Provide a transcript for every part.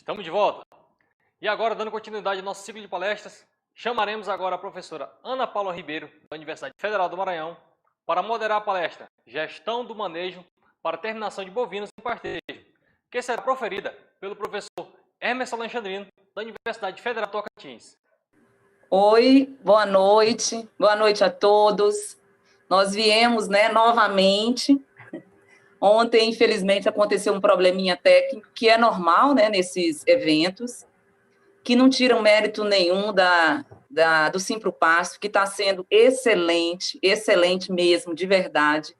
Estamos de volta. E agora, dando continuidade ao nosso ciclo de palestras, chamaremos agora a professora Ana Paula Ribeiro, da Universidade Federal do Maranhão, para moderar a palestra Gestão do Manejo para Terminação de Bovinos em Pastejo, que será proferida pelo professor Emerson Alexandrino, da Universidade Federal de Tocantins. Oi, boa noite a todos. Nós viemos, novamente. Ontem, infelizmente, aconteceu um probleminha técnico, que é normal, nesses eventos, que não tiram mérito nenhum do Simpropasto, que está sendo excelente, excelente mesmo, de verdade.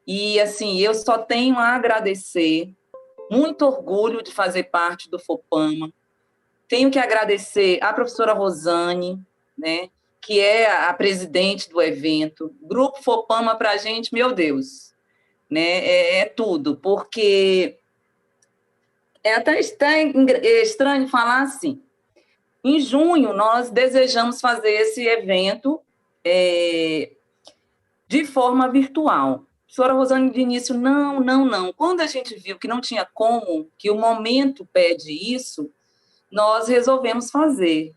E, assim, eu só tenho a agradecer, muito orgulho de fazer parte do FOPAMA. Tenho que agradecer à professora Rosane, que é a presidente do evento. Grupo FOPAMA, para a gente, meu Deus, é tudo, porque é até estranho falar assim. Em junho, nós desejamos fazer esse evento de forma virtual. A professora Rosane, de início, não. Quando a gente viu que não tinha como, que o momento pede isso, nós resolvemos fazer.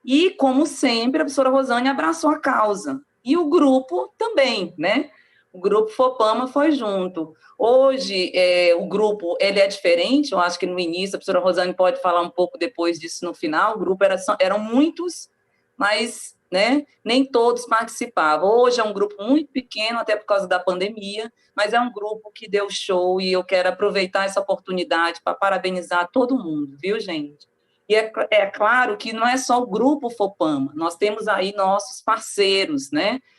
E, como sempre, a professora Rosane abraçou a causa. E o grupo também, O grupo FOPAMA foi junto. Hoje, o grupo ele é diferente, eu acho que no início, a professora Rosane pode falar um pouco depois disso no final, o grupo eram muitos, mas nem todos participavam. Hoje é um grupo muito pequeno, até por causa da pandemia, mas é um grupo que deu show e eu quero aproveitar essa oportunidade para parabenizar todo mundo, viu, gente? E é claro que não é só o grupo FOPAMA, nós temos aí nossos parceiros,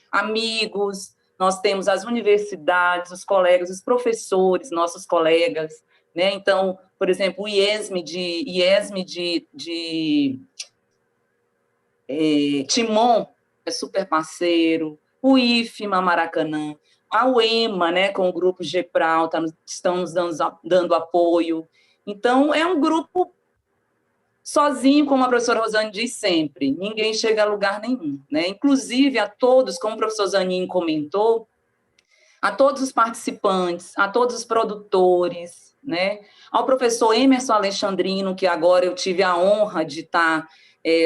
amigos, nós temos as universidades, os colegas, os professores, nossos colegas, Então, por exemplo, o IESM de Timon é super parceiro, o IFMA Maracanã, a UEMA, com o grupo GEPRAL, estão nos dando apoio. Então, é um grupo sozinho, como a professora Rosane diz sempre, ninguém chega a lugar nenhum, Inclusive, a todos, como o professor Zanin comentou, a todos os participantes, a todos os produtores, Ao professor Emerson Alexandrino, que agora eu tive a honra de estar,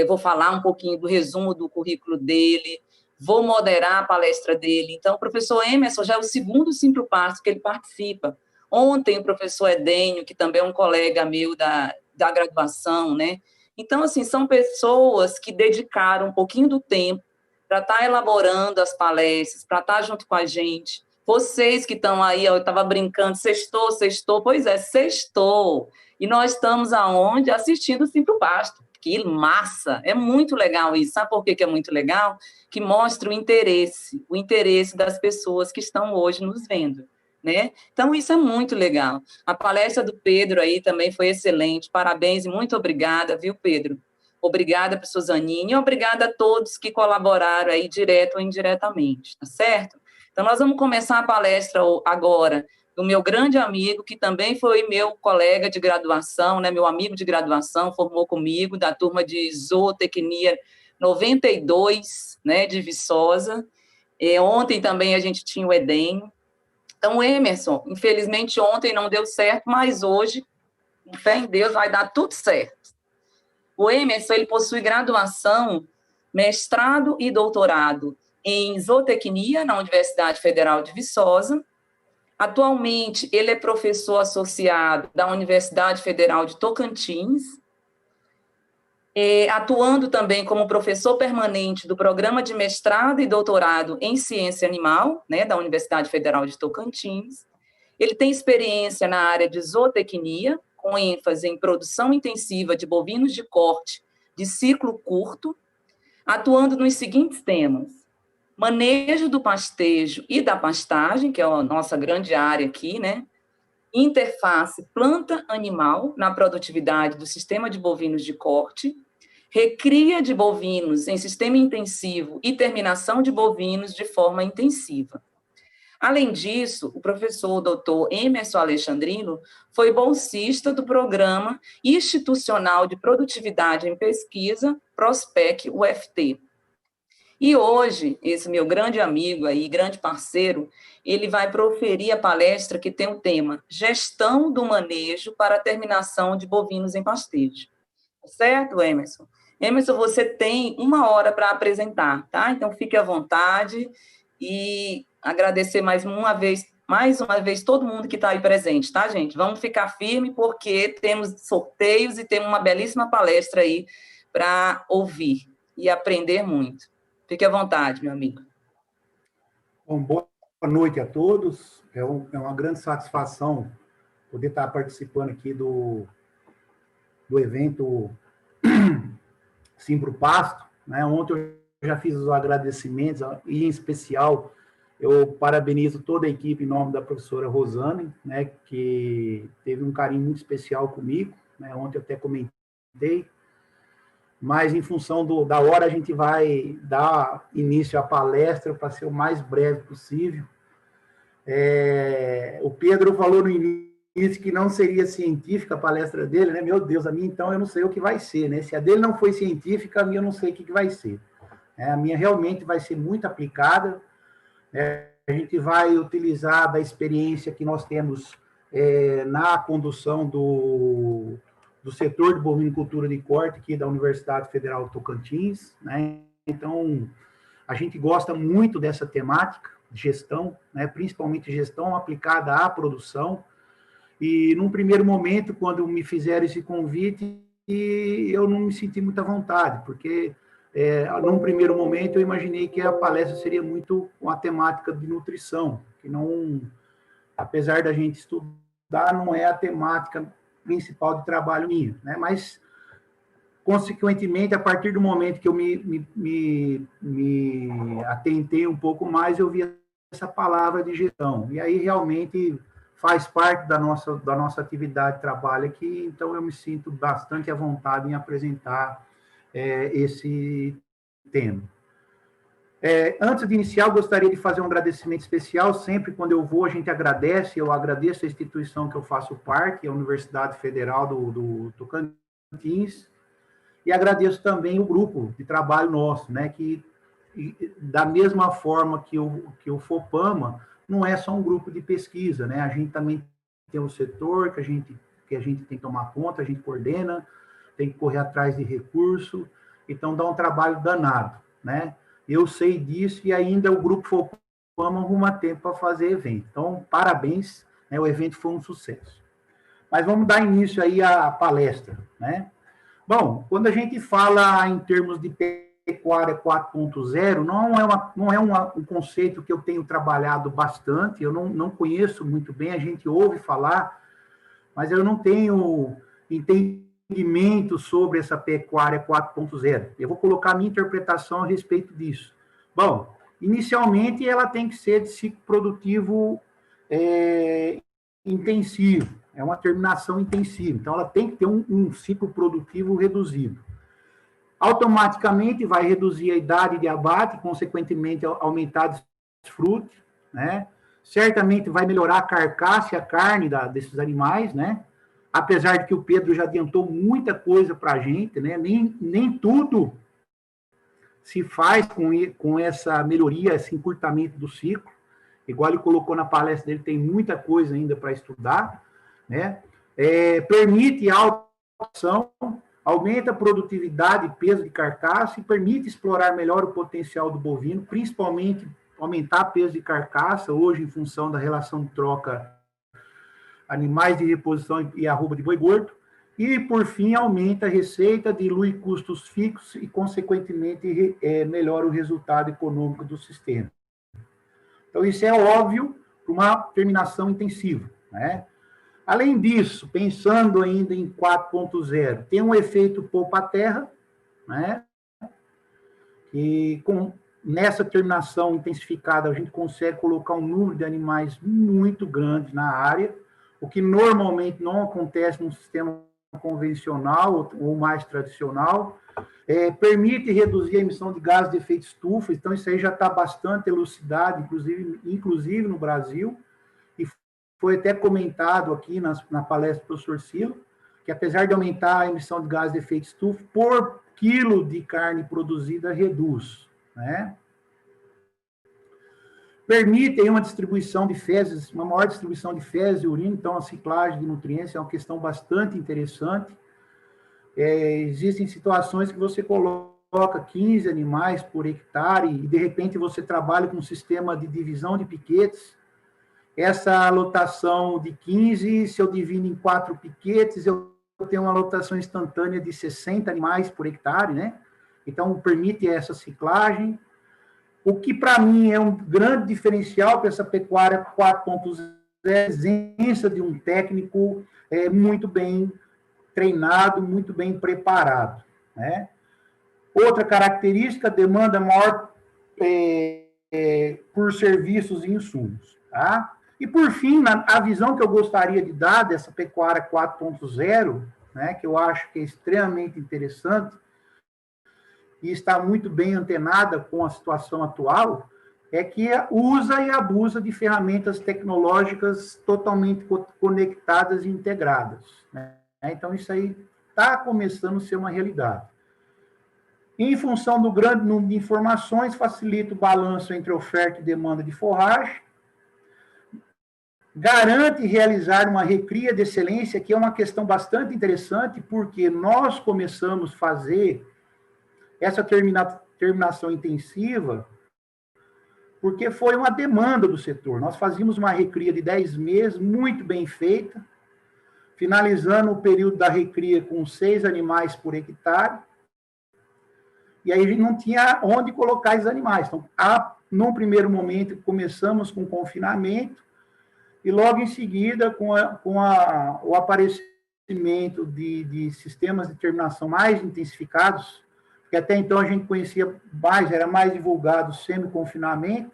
vou falar um pouquinho do resumo do currículo dele, vou moderar a palestra dele. Então, o professor Emerson já é o segundo Simpropasto que ele participa. Ontem, o professor Edênio, que também é um colega meu da graduação, Então, assim, são pessoas que dedicaram um pouquinho do tempo para estar elaborando as palestras, para estar junto com a gente. Vocês que estão aí, eu estava brincando, sextou, pois é, sextou. E nós estamos aonde? Assistindo o Simpropasto. Que massa! É muito legal isso. Sabe por que é muito legal? Que mostra o interesse das pessoas que estão hoje nos vendo. Então, isso é muito legal. A palestra do Pedro aí também foi excelente, parabéns e muito obrigada, viu, Pedro? Obrigada, professor Zanini, e obrigada a todos que colaboraram aí, direto ou indiretamente, tá certo? Então, nós vamos começar a palestra agora do meu grande amigo, que também foi meu colega de graduação, meu amigo de graduação, formou comigo, da turma de Zootecnia 92, de Viçosa. Ontem também a gente tinha o Edem. Então, Emerson, infelizmente ontem não deu certo, mas hoje, com fé em Deus, vai dar tudo certo. O Emerson, ele possui graduação, mestrado e doutorado em zootecnia na Universidade Federal de Viçosa. Atualmente, ele é professor associado da Universidade Federal de Tocantins, atuando também como professor permanente do programa de mestrado e doutorado em ciência animal, da Universidade Federal de Tocantins. Ele tem experiência na área de zootecnia, com ênfase em produção intensiva de bovinos de corte de ciclo curto, atuando nos seguintes temas: manejo do pastejo e da pastagem, que é a nossa grande área aqui, interface planta-animal na produtividade do sistema de bovinos de corte, recria de bovinos em sistema intensivo e terminação de bovinos de forma intensiva. Além disso, o professor Dr. Emerson Alexandrino foi bolsista do Programa Institucional de Produtividade em Pesquisa, PROSPEC UFT. E hoje, esse meu grande amigo aí, grande parceiro, ele vai proferir a palestra que tem o tema Gestão do Manejo para a Terminação de Bovinos em Pastejo. Certo, Emerson? Emerson, você tem 1 hora para apresentar, tá? Então, fique à vontade e agradecer mais uma vez todo mundo que está aí presente, tá, gente? Vamos ficar firme porque temos sorteios e temos uma belíssima palestra aí para ouvir e aprender muito. Fique à vontade, meu amigo. Bom, boa noite a todos. É uma grande satisfação poder estar participando aqui do evento Simpro Pasto, né? Ontem eu já fiz os agradecimentos, e em especial eu parabenizo toda a equipe em nome da professora Rosane, né, que teve um carinho muito especial comigo, né? Ontem eu até comentei, mas em função da hora a gente vai dar início à palestra para ser o mais breve possível. O Pedro falou no início que não seria científica a palestra dele, né? Meu Deus, a minha então eu não sei o que vai ser, né? Se a dele não foi científica, a minha eu não sei o que vai ser. A minha realmente vai ser muito aplicada, né? A gente vai utilizar da experiência que nós temos na condução do setor de bovinocultura de corte aqui da Universidade Federal do Tocantins, né? Então, a gente gosta muito dessa temática de gestão, né? Principalmente gestão aplicada à produção. E, num primeiro momento, quando me fizeram esse convite, eu não me senti muita vontade, porque, num primeiro momento, eu imaginei que a palestra seria muito uma temática de nutrição, que não, apesar da gente estudar, não é a temática principal de trabalho minha, né? Mas, consequentemente, a partir do momento que eu me atentei um pouco mais, eu vi essa palavra de gestão. E aí, realmente, faz parte da nossa atividade de trabalho aqui, então eu me sinto bastante à vontade em apresentar esse tema. Antes de iniciar, eu gostaria de fazer um agradecimento especial. Sempre quando eu vou, a gente agradece. Eu agradeço a instituição que eu faço parte, a Universidade Federal do Tocantins, e agradeço também o grupo de trabalho nosso, né, que, da mesma forma que o FOPAMA, não é só um grupo de pesquisa, né? A gente também tem um setor que a gente tem que tomar conta, a gente coordena, tem que correr atrás de recurso, então dá um trabalho danado, né? Eu sei disso e ainda o grupo FOPAMA arruma tempo para fazer evento. Então, parabéns, né? O evento foi um sucesso. Mas vamos dar início aí à palestra, né? Bom, quando a gente fala em termos de pecuária 4.0, não é um conceito que eu tenho trabalhado bastante, eu não conheço muito bem, a gente ouve falar, mas eu não tenho entendimento sobre essa pecuária 4.0. Eu vou colocar a minha interpretação a respeito disso. Bom, inicialmente ela tem que ser de ciclo produtivo intensivo, é uma terminação intensiva, então ela tem que ter um ciclo produtivo reduzido. Automaticamente vai reduzir a idade de abate, consequentemente aumentar a desfrute, né? Certamente vai melhorar a carcaça e a carne desses animais, né? Apesar de que o Pedro já adiantou muita coisa para a gente, né? Nem tudo se faz com essa melhoria, esse encurtamento do ciclo. Igual ele colocou na palestra dele, tem muita coisa ainda para estudar, né? Permite a automação, aumenta a produtividade e peso de carcaça e permite explorar melhor o potencial do bovino, principalmente aumentar o peso de carcaça, hoje em função da relação de troca animais de reposição e arroba de boi gordo, e, por fim, aumenta a receita, dilui custos fixos e, consequentemente, melhora o resultado econômico do sistema. Então, isso é óbvio para uma terminação intensiva, né? Além disso, pensando ainda em 4.0, tem um efeito poupa-terra, né? E nessa terminação intensificada, a gente consegue colocar um número de animais muito grande na área, o que normalmente não acontece num sistema convencional ou mais tradicional. Permite reduzir a emissão de gases de efeito estufa, então isso aí já está bastante elucidado, inclusive no Brasil, e foi até comentado aqui na palestra do professor Silo, que apesar de aumentar a emissão de gases de efeito estufa, por quilo de carne produzida, reduz. né? Permite aí uma distribuição de fezes, uma maior distribuição de fezes e urina, então a ciclagem de nutrientes é uma questão bastante interessante. Existem situações que você coloca 15 animais por hectare e, de repente, você trabalha com um sistema de divisão de piquetes. Essa lotação de 15, se eu divido em 4 piquetes, eu tenho uma lotação instantânea de 60 animais por hectare, né? Então, permite essa ciclagem. O que, para mim, é um grande diferencial para essa pecuária 4.0 é a presença de um técnico muito bem treinado, muito bem preparado, né? Outra característica, demanda maior por serviços e insumos, tá? E, por fim, a visão que eu gostaria de dar dessa pecuária 4.0, né, que eu acho que é extremamente interessante, e está muito bem antenada com a situação atual, é que usa e abusa de ferramentas tecnológicas totalmente conectadas e integradas, né? Então, isso aí está começando a ser uma realidade. Em função do grande número de informações, facilita o balanço entre oferta e demanda de forragem, garante realizar uma recria de excelência, que é uma questão bastante interessante, porque nós começamos a fazer essa terminação intensiva, porque foi uma demanda do setor. Nós fazíamos uma recria de 10 meses, muito bem feita, finalizando o período da recria com 6 animais por hectare, e aí a gente não tinha onde colocar esses animais. Então, num primeiro momento, começamos com confinamento, e logo em seguida, com o aparecimento de sistemas de terminação mais intensificados, que até então a gente conhecia mais, era mais divulgado o semi-confinamento,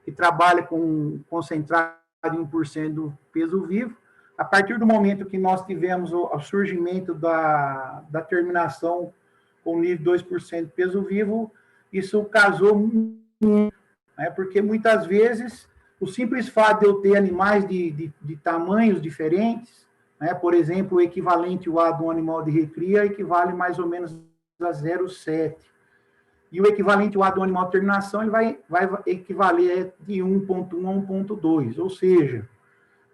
que trabalha com concentrado em 1% do peso vivo. A partir do momento que nós tivemos o surgimento da terminação com nível 2% de peso vivo, isso casou muito, né? Porque muitas vezes o simples fato de eu ter animais de tamanhos diferentes, né? Por exemplo, o equivalente A de um animal de recria equivale mais ou menos a 0,7. E o equivalente A de um animal de terminação ele vai equivaler de 1,1 a 1,2. Ou seja,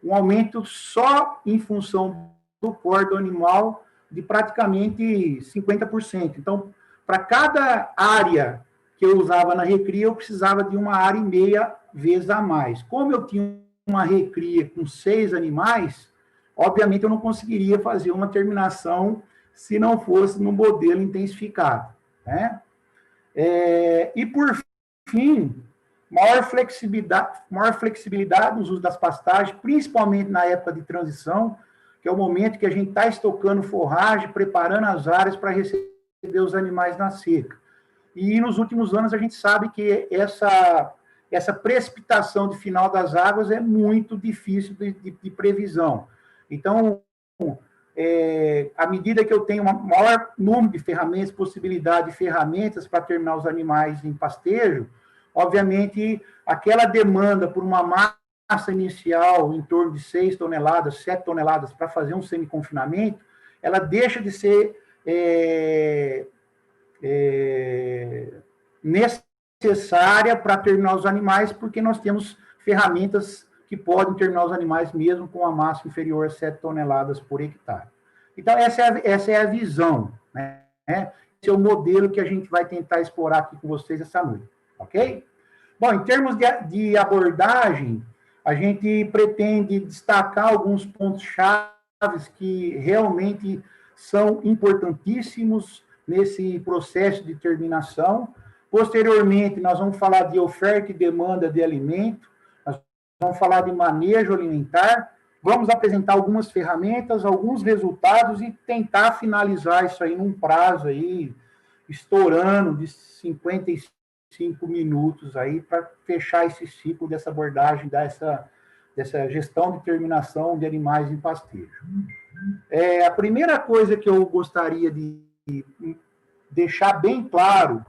um aumento só em função do core do animal de praticamente 50%. Então, para cada área que eu usava na recria, eu precisava de uma área e meia vezes a mais. Como eu tinha uma recria com 6 animais, obviamente eu não conseguiria fazer uma terminação se não fosse no modelo intensificado, né? E, por fim, maior flexibilidade no uso das pastagens, principalmente na época de transição, que é o momento que a gente está estocando forragem, preparando as áreas para receber os animais na seca. E nos últimos anos a gente sabe que essa precipitação de final das águas é muito difícil de previsão. Então, à medida que eu tenho um maior número de ferramentas, possibilidade de ferramentas para terminar os animais em pastejo, obviamente aquela demanda por uma massa inicial em torno de 6 toneladas, 7 toneladas para fazer um semi-confinamento, ela deixa de ser necessária para terminar os animais, porque nós temos ferramentas que podem terminar os animais mesmo com uma massa inferior a 7 toneladas por hectare. Então, essa é a visão, né? Esse é o modelo que a gente vai tentar explorar aqui com vocês essa noite, ok? Bom, em termos de abordagem, a gente pretende destacar alguns pontos chaves que realmente são importantíssimos nesse processo de terminação. Posteriormente, nós vamos falar de oferta e demanda de alimento, nós vamos falar de manejo alimentar, vamos apresentar algumas ferramentas, alguns resultados e tentar finalizar isso aí num prazo aí, estourando de 55 minutos aí, para fechar esse ciclo dessa abordagem, dessa gestão de terminação de animais em pastejo. A primeira coisa que eu gostaria de deixar bem claro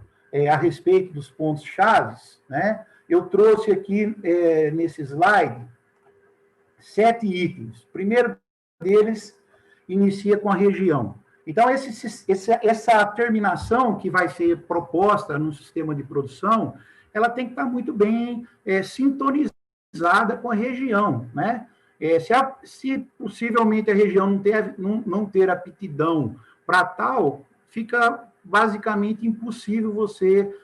a respeito dos pontos chaves, né? Eu trouxe aqui nesse slide 7 itens. O primeiro deles inicia com a região. Então, essa terminação que vai ser proposta no sistema de produção, ela tem que estar muito bem sintonizada com a região, né? Se possivelmente a região não ter aptidão para tal, fica basicamente impossível você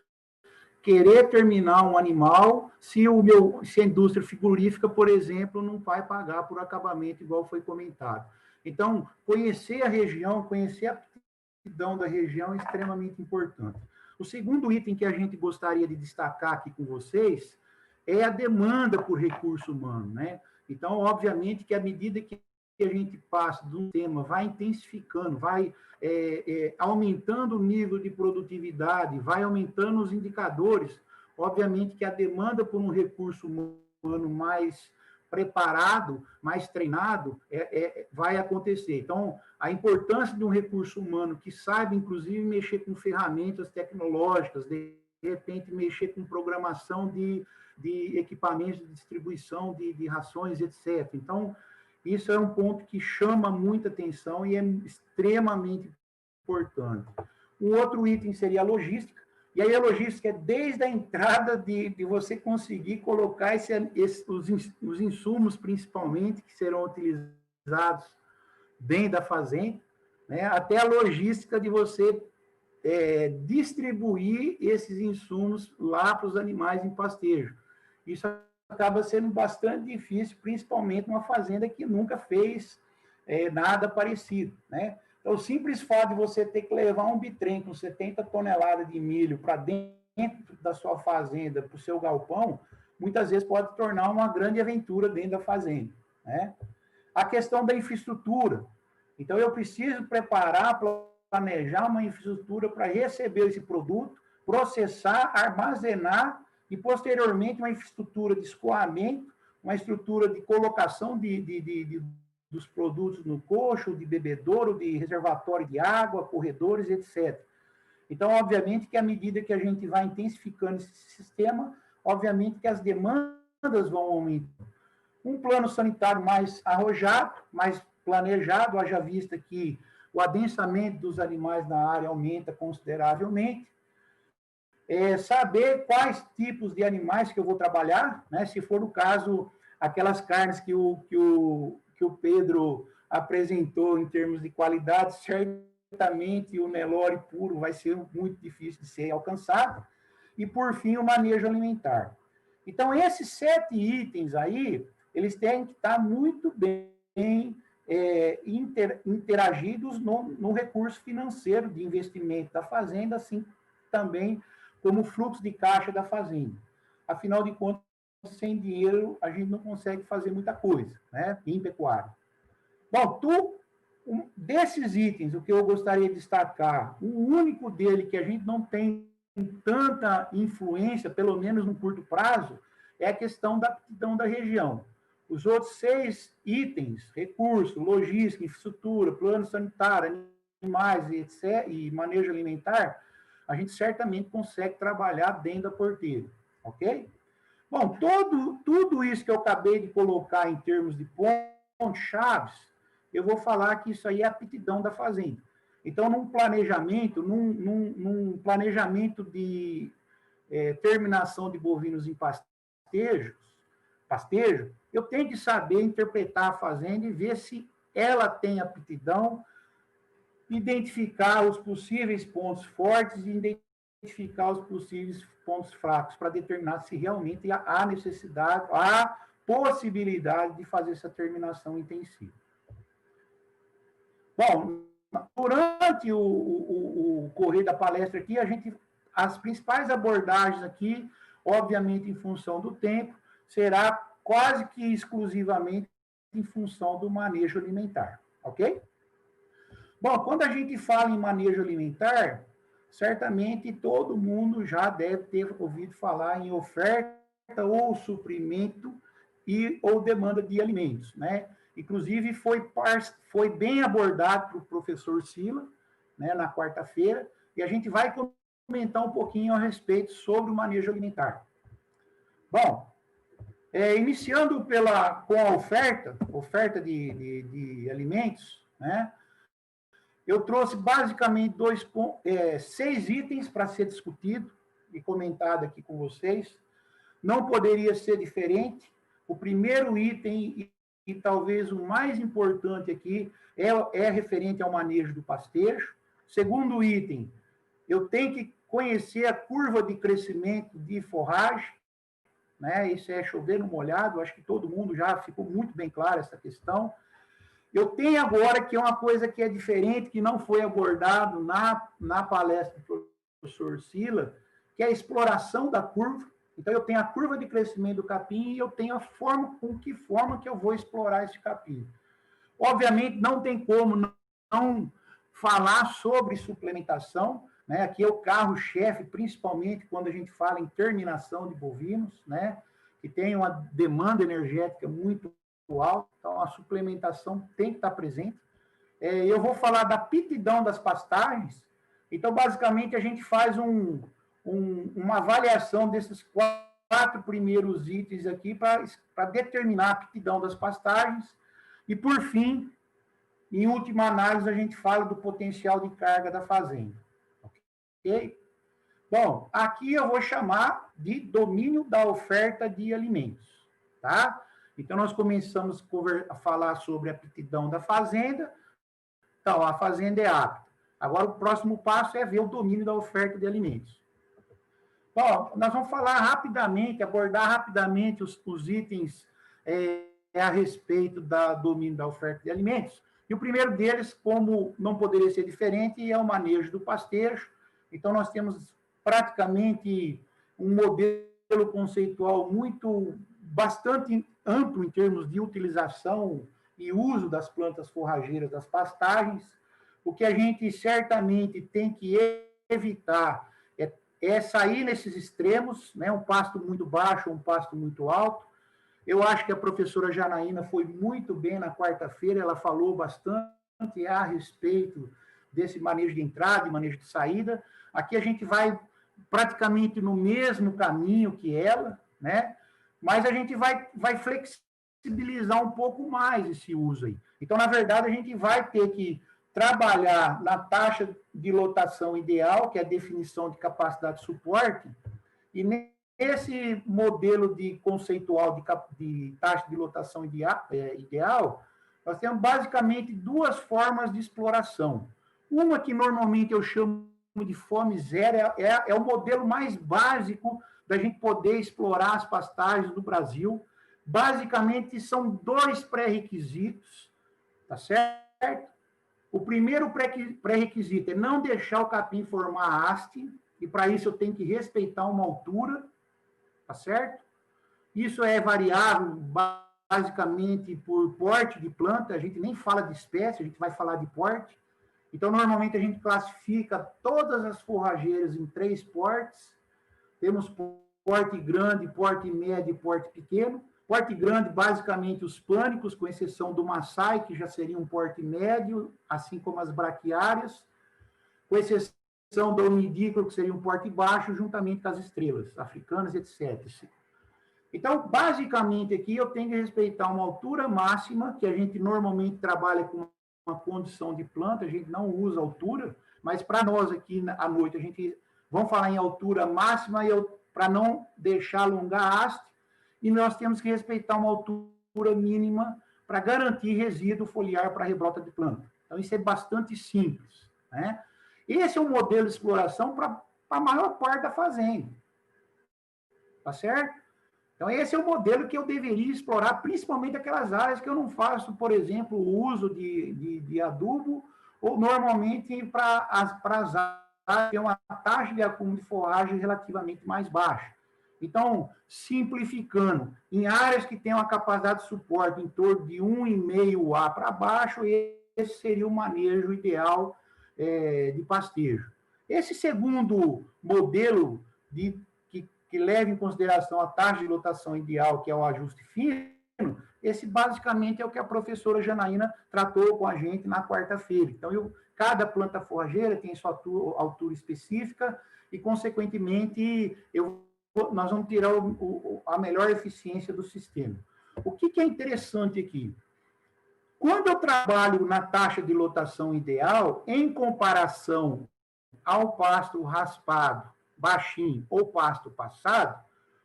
querer terminar um animal se a indústria frigorífica, por exemplo, não vai pagar por acabamento, igual foi comentado. Então, conhecer a região, conhecer a aptidão da região é extremamente importante. O segundo item que a gente gostaria de destacar aqui com vocês é a demanda por recurso humano, né? Então, obviamente que à medida que a gente passa de um tema, vai intensificando, vai aumentando o nível de produtividade, vai aumentando os indicadores, obviamente que a demanda por um recurso humano mais preparado, mais treinado, vai acontecer. Então, a importância de um recurso humano que saiba, inclusive, mexer com ferramentas tecnológicas, de repente, mexer com programação de equipamentos de distribuição de rações, etc. Então, isso é um ponto que chama muita atenção e é extremamente importante. Um outro item seria a logística, e aí a logística é desde a entrada de você conseguir colocar os insumos, principalmente, que serão utilizados dentro da fazenda, né, até a logística de você distribuir esses insumos lá para os animais em pastejo. Isso acaba sendo bastante difícil, principalmente numa fazenda que nunca fez nada parecido, né? Então, o simples fato de você ter que levar um bitrem com 70 toneladas de milho para dentro da sua fazenda, para o seu galpão, muitas vezes pode tornar uma grande aventura dentro da fazenda, né? A questão da infraestrutura. Então, eu preciso preparar, planejar uma infraestrutura para receber esse produto, processar, armazenar e, posteriormente, uma infraestrutura de escoamento, uma estrutura de colocação dos produtos no coxo, de bebedouro, de reservatório de água, corredores, etc. Então, obviamente que à medida que a gente vai intensificando esse sistema, obviamente que as demandas vão aumentando. Um plano sanitário mais arrojado, mais planejado, haja vista que o adensamento dos animais na área aumenta consideravelmente. Saber quais tipos de animais que eu vou trabalhar, né? Se for o caso, aquelas carnes que o Pedro apresentou em termos de qualidade, certamente o Nelore puro vai ser muito difícil de ser alcançado. E, por fim, o manejo alimentar. Então, esses 7 itens aí, eles têm que estar muito bem interagidos no recurso financeiro de investimento da fazenda, assim também como fluxo de caixa da fazenda. Afinal de contas, sem dinheiro, a gente não consegue fazer muita coisa, né, em pecuária. Bom, desses itens, o que eu gostaria de destacar, o único dele que a gente não tem tanta influência, pelo menos no curto prazo, é a questão da aptidão da região. Os outros 6 itens, recurso, logística, infraestrutura, plano sanitário, animais, etc., e manejo alimentar, a gente certamente consegue trabalhar dentro da porteira, ok? Bom, tudo isso que eu acabei de colocar em termos de pontos-chave, eu vou falar que isso aí é a aptidão da fazenda. Então, num planejamento de terminação de bovinos em pastejo, eu tenho que saber interpretar a fazenda e ver se ela tem aptidão, identificar os possíveis pontos fortes e identificar os possíveis pontos fracos para determinar se realmente há necessidade, há possibilidade de fazer essa terminação intensiva. Bom, durante o correr da palestra aqui, as principais abordagens aqui, obviamente em função do tempo, será quase que exclusivamente em função do manejo alimentar, ok? Bom, quando a gente fala em manejo alimentar, certamente todo mundo já deve ter ouvido falar em oferta ou suprimento ou demanda de alimentos, né? Inclusive, foi bem abordado pelo professor Sila, né, na quarta-feira, e a gente vai comentar um pouquinho a respeito sobre o manejo alimentar. Bom, iniciando com a oferta de alimentos, né? Eu trouxe basicamente 6 itens para ser discutido e comentado aqui com vocês. Não poderia ser diferente. O primeiro item, e talvez o mais importante aqui, é referente ao manejo do pastejo. Segundo item, eu tenho que conhecer a curva de crescimento de forragem, né? Isso é chover no molhado, acho que todo mundo já ficou muito bem claro essa questão. Eu tenho agora que é uma coisa que é diferente, que não foi abordado na palestra do professor Sila, que é a exploração da curva. Então, eu tenho a curva de crescimento do capim e eu tenho a forma, com que forma que eu vou explorar esse capim. Obviamente, não tem como não falar sobre suplementação, né? Aqui é o carro-chefe, principalmente quando a gente fala em terminação de bovinos, né? Que tem uma demanda energética muito alta, então a suplementação tem que estar presente. Eu vou falar da aptidão das pastagens. Então, basicamente, a gente faz uma avaliação desses 4 primeiros itens aqui para determinar a aptidão das pastagens. E, por fim, em última análise, a gente fala do potencial de carga da fazenda. Ok? Bom, aqui eu vou chamar de domínio da oferta de alimentos. Tá? Então, nós começamos a falar sobre a aptidão da fazenda. Então, a fazenda é apta. Agora, o próximo passo é ver o domínio da oferta de alimentos. Bom, nós vamos falar rapidamente, abordar rapidamente os itens a respeito do domínio da oferta de alimentos. E o primeiro deles, como não poderia ser diferente, é o manejo do pastejo. Então, nós temos praticamente um modelo conceitual bastante amplo em termos de utilização e uso das plantas forrageiras, das pastagens. O que a gente certamente tem que evitar é sair nesses extremos, né? Um pasto muito baixo, um pasto muito alto. Eu acho que a professora Janaína foi muito bem na quarta-feira, ela falou bastante a respeito desse manejo de entrada e manejo de saída. Aqui a gente vai praticamente no mesmo caminho que ela, né? Mas a gente vai flexibilizar um pouco mais esse uso aí. Então, na verdade, a gente vai ter que trabalhar na taxa de lotação ideal, que é a definição de capacidade de suporte, e nesse modelo conceitual de taxa de lotação ideal, nós temos basicamente 2 formas de exploração. Uma que normalmente eu chamo de fome zero, é o modelo mais básico da gente poder explorar as pastagens do Brasil. Basicamente, são 2 pré-requisitos, tá certo? O primeiro pré-requisito é não deixar o capim formar haste, e para isso eu tenho que respeitar uma altura, tá certo? Isso é variável basicamente por porte de planta, a gente nem fala de espécie, a gente vai falar de porte. Então, normalmente a gente classifica todas as forrageiras em 3 portes. Temos porte grande, porte médio e porte pequeno. Porte grande, basicamente, os pânicos, com exceção do maçai, que já seria um porte médio, assim como as braquiárias, com exceção do umidícola, que seria um porte baixo, juntamente com as estrelas africanas, etc. Então, basicamente, aqui eu tenho que respeitar uma altura máxima, que a gente normalmente trabalha com uma condição de planta, a gente não usa altura, mas para nós aqui à noite, vamos falar em altura máxima, para não deixar alongar a haste, e nós temos que respeitar uma altura mínima para garantir resíduo foliar para a rebrota de planta. Então, isso é bastante simples, né? Esse é um modelo de exploração para a maior parte da fazenda. Tá certo? Então, esse é o modelo que eu deveria explorar, principalmente aquelas áreas que eu não faço, por exemplo, o uso de adubo, ou normalmente para as áreas que têm uma taxa de acúmulo de forragem relativamente mais baixa. Então, simplificando, em áreas que têm uma capacidade de suporte em torno de 1,5 A para baixo, esse seria o manejo ideal de pastejo. Esse segundo modelo que leva em consideração a taxa de lotação ideal, que é o ajuste fino, esse basicamente é o que a professora Janaína tratou com a gente na quarta-feira. Então, cada planta forrageira tem sua altura específica e, consequentemente, nós vamos tirar a melhor eficiência do sistema. O que é interessante aqui? Quando eu trabalho na taxa de lotação ideal, em comparação ao pasto raspado, baixinho ou pasto passado,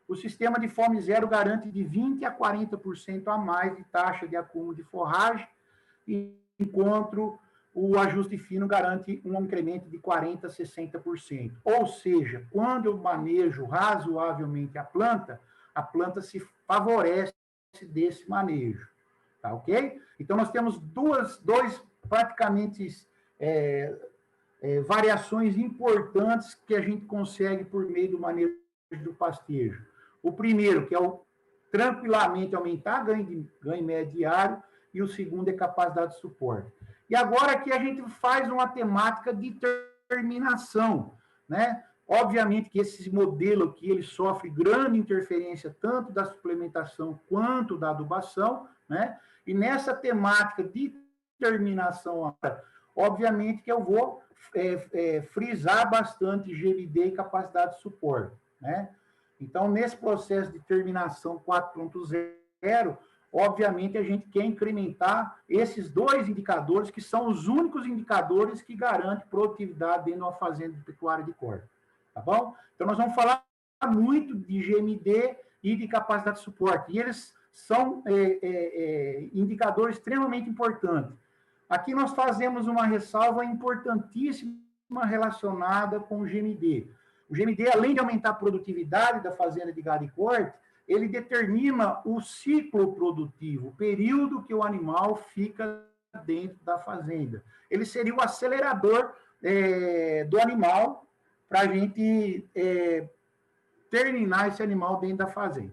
o sistema de fome zero garante de 20% a 40% a mais de taxa de acúmulo de forragem, enquanto o ajuste fino garante um incremento de 40% a 60%. Ou seja, quando eu manejo razoavelmente a planta se favorece desse manejo. Tá ok? Então, nós temos dois praticamente variações importantes que a gente consegue por meio do manejo do pastejo. O primeiro, que é o tranquilamente aumentar ganho médio diário, e o segundo é capacidade de suporte. E agora aqui a gente faz uma temática de terminação, né? Obviamente que esse modelo aqui, ele sofre grande interferência tanto da suplementação quanto da adubação, né? E nessa temática de terminação, obviamente que eu vou frisar bastante GMD e capacidade de suporte, né? Então, nesse processo de terminação 4.0, obviamente, a gente quer incrementar esses dois indicadores, que são os únicos indicadores que garantem produtividade dentro de uma fazenda de pecuária de corte. Tá bom? Então, nós vamos falar muito de GMD e de capacidade de suporte. E eles são indicadores extremamente importantes. Aqui nós fazemos uma ressalva importantíssima relacionada com o GMD. O GMD, além de aumentar a produtividade da fazenda de gado e corte, ele determina o ciclo produtivo, o período que o animal fica dentro da fazenda. Ele seria o acelerador do animal para a gente terminar esse animal dentro da fazenda.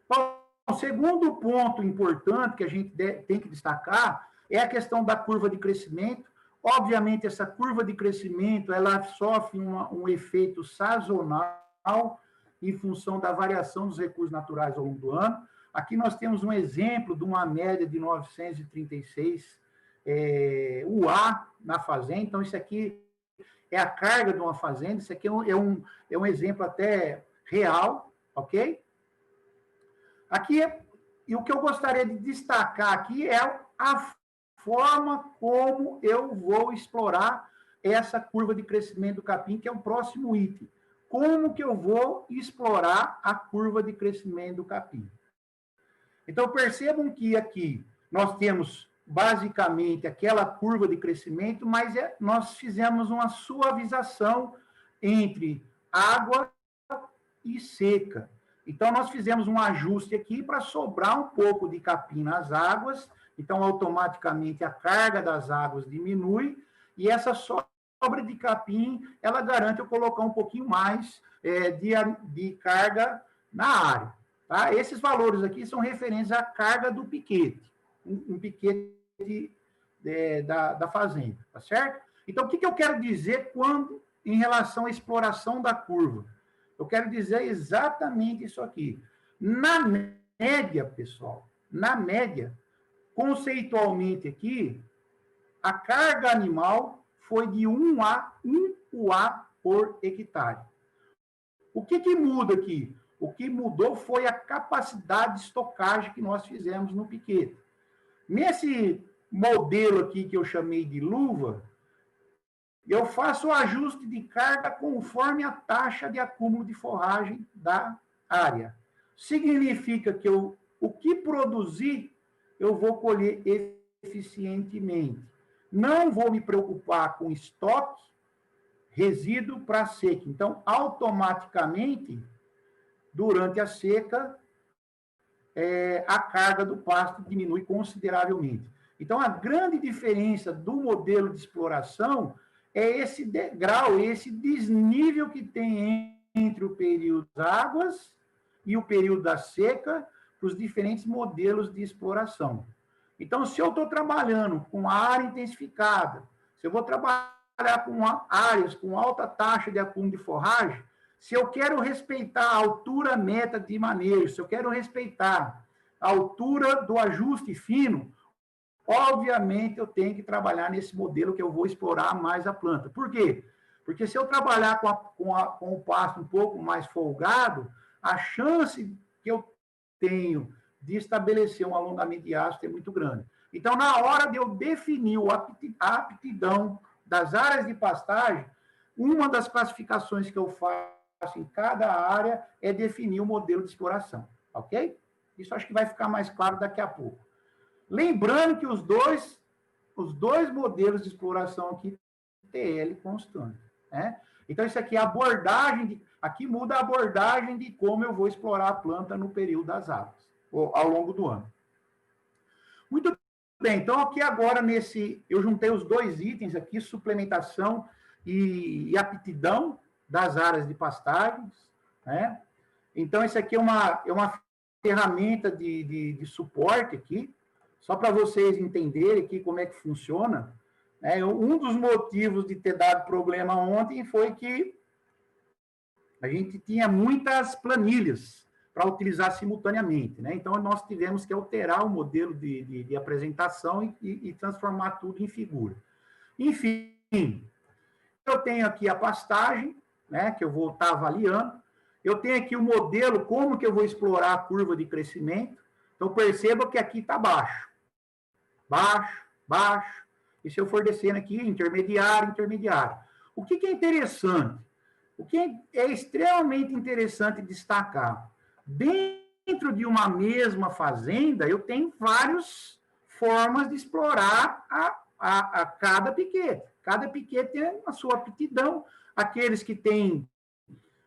Bom, o segundo ponto importante que a gente tem que destacar é a questão da curva de crescimento. Obviamente, essa curva de crescimento, ela sofre um efeito sazonal em função da variação dos recursos naturais ao longo do ano. Aqui nós temos um exemplo de uma média de 936 UA na fazenda. Então, isso aqui é a carga de uma fazenda. Isso aqui é um exemplo até real, ok? Aqui, e o que eu gostaria de destacar aqui é a forma como eu vou explorar essa curva de crescimento do capim, que é o próximo item. Como que eu vou explorar a curva de crescimento do capim? Então, percebam que aqui nós temos basicamente aquela curva de crescimento, mas nós fizemos uma suavização entre água e seca. Então, nós fizemos um ajuste aqui para sobrar um pouco de capim nas águas. Então, automaticamente, a carga das águas diminui e essa sobra de capim, ela garante eu colocar um pouquinho mais de carga na área. Tá? Esses valores aqui são referentes à carga do piquete, um piquete da fazenda, tá certo? Então, o que eu quero dizer em relação à exploração da curva? Eu quero dizer exatamente isso aqui. Na média, pessoal, na média, conceitualmente aqui, a carga animal foi de 1 UA por hectare. O que muda aqui? O que mudou foi a capacidade de estocagem que nós fizemos no piquete. Nesse modelo aqui que eu chamei de luva, eu faço o ajuste de carga conforme a taxa de acúmulo de forragem da área. Significa que o que produzir, eu vou colher eficientemente. Não vou me preocupar com estoque, resíduo para seca. Então, automaticamente, durante a seca, a carga do pasto diminui consideravelmente. Então, a grande diferença do modelo de exploração é esse degrau, esse desnível que tem entre o período das águas e o período da seca, para os diferentes modelos de exploração. Então, se eu estou trabalhando com área intensificada, se eu vou trabalhar com áreas com alta taxa de acúmulo de forragem, se eu quero respeitar a altura meta de manejo, se eu quero respeitar a altura do ajuste fino, obviamente eu tenho que trabalhar nesse modelo que eu vou explorar mais a planta. Por quê? Porque se eu trabalhar com o pasto um pouco mais folgado, a chance que eu tenho de estabelecer um alongamento de haste é muito grande. Então, na hora de eu definir a aptidão das áreas de pastagem, uma das classificações que eu faço em cada área é definir o modelo de exploração, ok? Isso acho que vai ficar mais claro daqui a pouco. Lembrando que os dois modelos de exploração aqui, TL constante, né? Então, isso aqui é a abordagem, aqui muda a abordagem de como eu vou explorar a planta no período das águas, ou ao longo do ano. Muito bem, então aqui agora eu juntei os dois itens aqui, suplementação e aptidão das áreas de pastagens, né? Então, isso aqui é uma ferramenta de suporte aqui, só para vocês entenderem aqui como é que funciona. Um dos motivos de ter dado problema ontem foi que a gente tinha muitas planilhas para utilizar simultaneamente, né? Então, nós tivemos que alterar o modelo de apresentação e transformar tudo em figura. Enfim, eu tenho aqui a pastagem, né, que eu vou estar avaliando. Eu tenho aqui o modelo, como que eu vou explorar a curva de crescimento. Então, perceba que aqui está baixo. Baixo, baixo. E se eu for descendo aqui, intermediário, intermediário. O que é interessante? O que é extremamente interessante destacar? Dentro de uma mesma fazenda, eu tenho várias formas de explorar a cada piquete. Cada piquete tem a sua aptidão. Aqueles que têm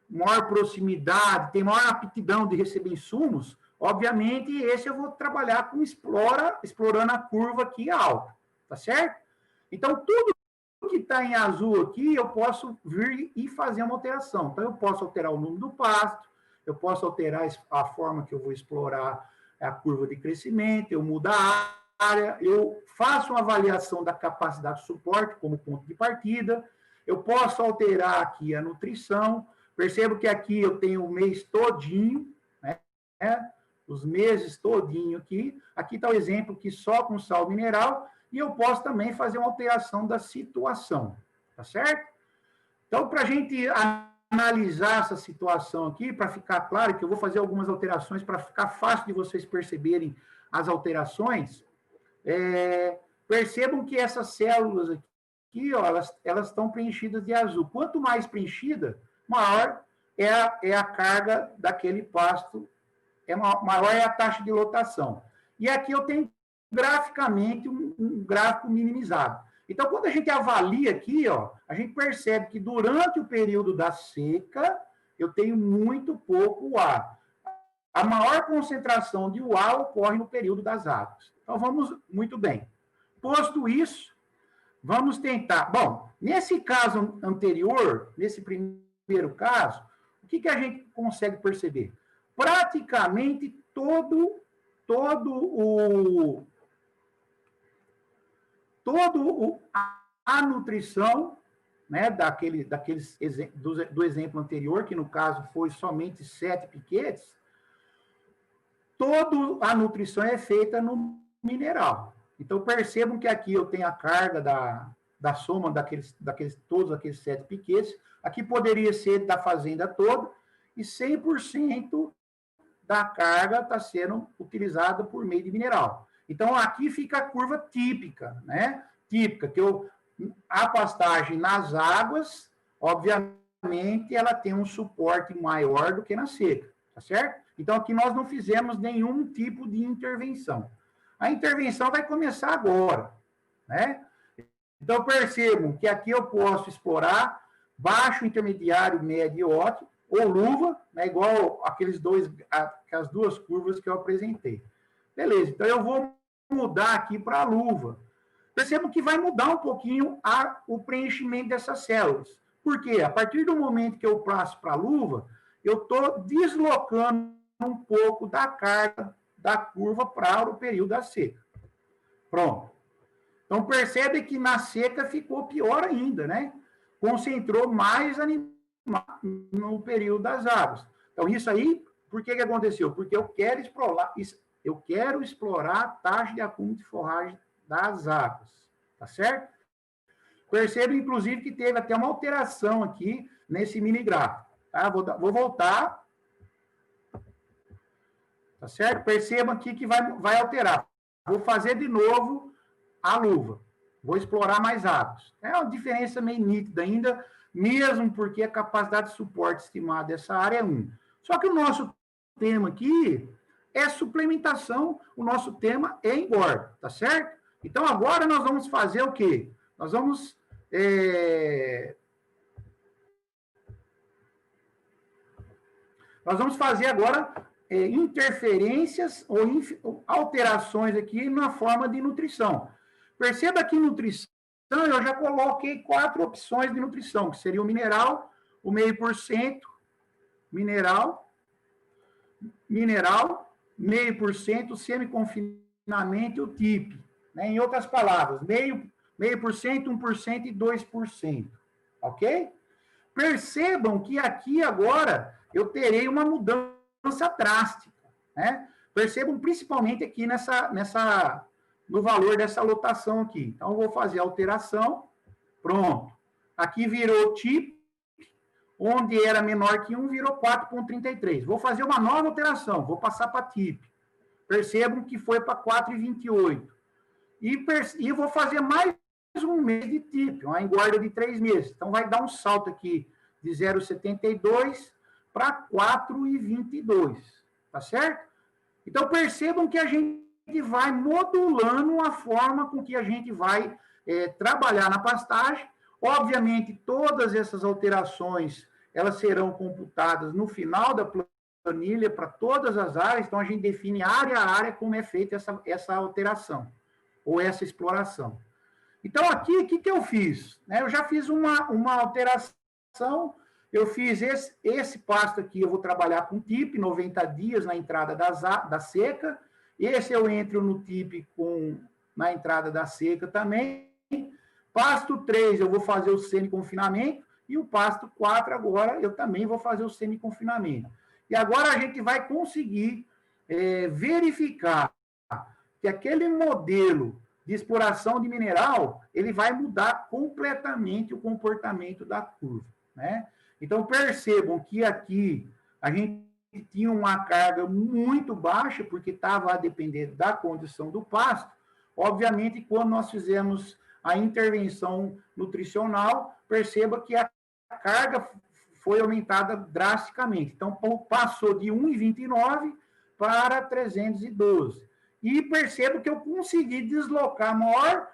maior proximidade, têm maior aptidão de receber insumos, obviamente, esse eu vou trabalhar com explorando a curva aqui alta, tá certo? Então, tudo que está em azul aqui, eu posso vir e fazer uma alteração. Então, eu posso alterar o número do pasto, eu posso alterar a forma que eu vou explorar a curva de crescimento, eu mudo a área, eu faço uma avaliação da capacidade de suporte como ponto de partida, eu posso alterar aqui a nutrição, percebo que aqui eu tenho o mês todinho, né? Os meses todinho aqui. Aqui está o exemplo que só com sal mineral, e eu posso também fazer uma alteração da situação, tá certo? Então, para a gente analisar essa situação aqui, para ficar claro que eu vou fazer algumas alterações para ficar fácil de vocês perceberem as alterações, percebam que essas células aqui, ó, elas estão preenchidas de azul. Quanto mais preenchida, maior é a carga daquele pasto, maior é a taxa de lotação. E aqui eu tenho graficamente um gráfico minimizado. Então, quando a gente avalia aqui, ó, a gente percebe que durante o período da seca, eu tenho muito pouco UA. A maior concentração de UA ocorre no período das águas. Então, vamos muito bem. Posto isso, vamos tentar. Bom, nesse caso anterior, nesse primeiro caso, o que a gente consegue perceber? Praticamente a nutrição, né, do exemplo anterior, que no caso foi somente 7 piquetes, toda a nutrição é feita no mineral. Então, percebam que aqui eu tenho a carga da soma todos aqueles 7 piquetes. Aqui poderia ser da fazenda toda, e 100% da carga está sendo utilizada por meio de mineral. Então, aqui fica a curva típica, né? Típica, que a pastagem nas águas, obviamente, ela tem um suporte maior do que na seca, tá certo? Então, aqui nós não fizemos nenhum tipo de intervenção. A intervenção vai começar agora, né? Então, percebam que aqui eu posso explorar baixo, intermediário, médio e ótimo, ou luva, né, igual aquelas duas curvas que eu apresentei. Beleza, então eu vou mudar aqui para a luva. Percebam que vai mudar um pouquinho o preenchimento dessas células. Por quê? A partir do momento que eu passo para a luva, eu estou deslocando um pouco da carga da curva para o período da seca. Pronto. Então, percebe que na seca ficou pior ainda, né? Concentrou mais no período das águas. Então, isso aí, por que aconteceu? Porque eu quero explorar a taxa de acúmulo de forragem das águas, tá certo? Perceba, inclusive, que teve até uma alteração aqui nesse mini gráfico, tá? Vou voltar, tá certo? Perceba aqui que vai alterar. vou fazer de novo a luva. Vou explorar mais hábitos. É uma diferença meio nítida ainda, mesmo porque a capacidade de suporte estimada dessa área é 1. Só que o nosso tema aqui é suplementação, o nosso tema é engorda, tá certo? Então, agora nós vamos fazer o quê? Nós vamos fazer agora interferências ou alterações aqui na forma de nutrição. Perceba que nutrição, eu já coloquei 4 opções de nutrição, que seria o mineral, o 0,5%, mineral, 0,5%, semi-confinamento e o TIP. Né? Em outras palavras, 0,5%, 1% e 2%. Ok? Percebam que aqui agora eu terei uma mudança drástica. Né? Percebam principalmente aqui no valor dessa lotação aqui. Então, eu vou fazer a alteração. Pronto. Aqui virou TIP, onde era menor que 1, virou 4,33. Vou fazer uma nova alteração. Vou passar para TIP. Percebam que foi para 4,28. E vou fazer mais um mês de TIP, uma engorda de 3 meses. Então, vai dar um salto aqui de 0,72 para 4,22. Tá certo? Então, percebam que a gente vai modulando a forma com que a gente vai trabalhar na pastagem. Obviamente, todas essas alterações, elas serão computadas no final da planilha para todas as áreas. Então, a gente define área a área como é feita essa alteração ou essa exploração. Então, aqui, o que eu fiz? Eu já fiz uma alteração, eu fiz esse pasto aqui, eu vou trabalhar com TIP, 90 dias na entrada da seca. Esse eu entro no TIP na entrada da seca também. Pasto 3, eu vou fazer o semi-confinamento. E o pasto 4, agora, eu também vou fazer o semi-confinamento. E agora a gente vai conseguir verificar que aquele modelo de exploração de mineral, ele vai mudar completamente o comportamento da curva. Né? Então, percebam que aqui a gente tinha uma carga muito baixa, porque estava a depender da condição do pasto. Obviamente, quando nós fizemos a intervenção nutricional, perceba que a carga foi aumentada drasticamente. Então, passou de 1,29 para 312. E percebo que eu consegui deslocar a maior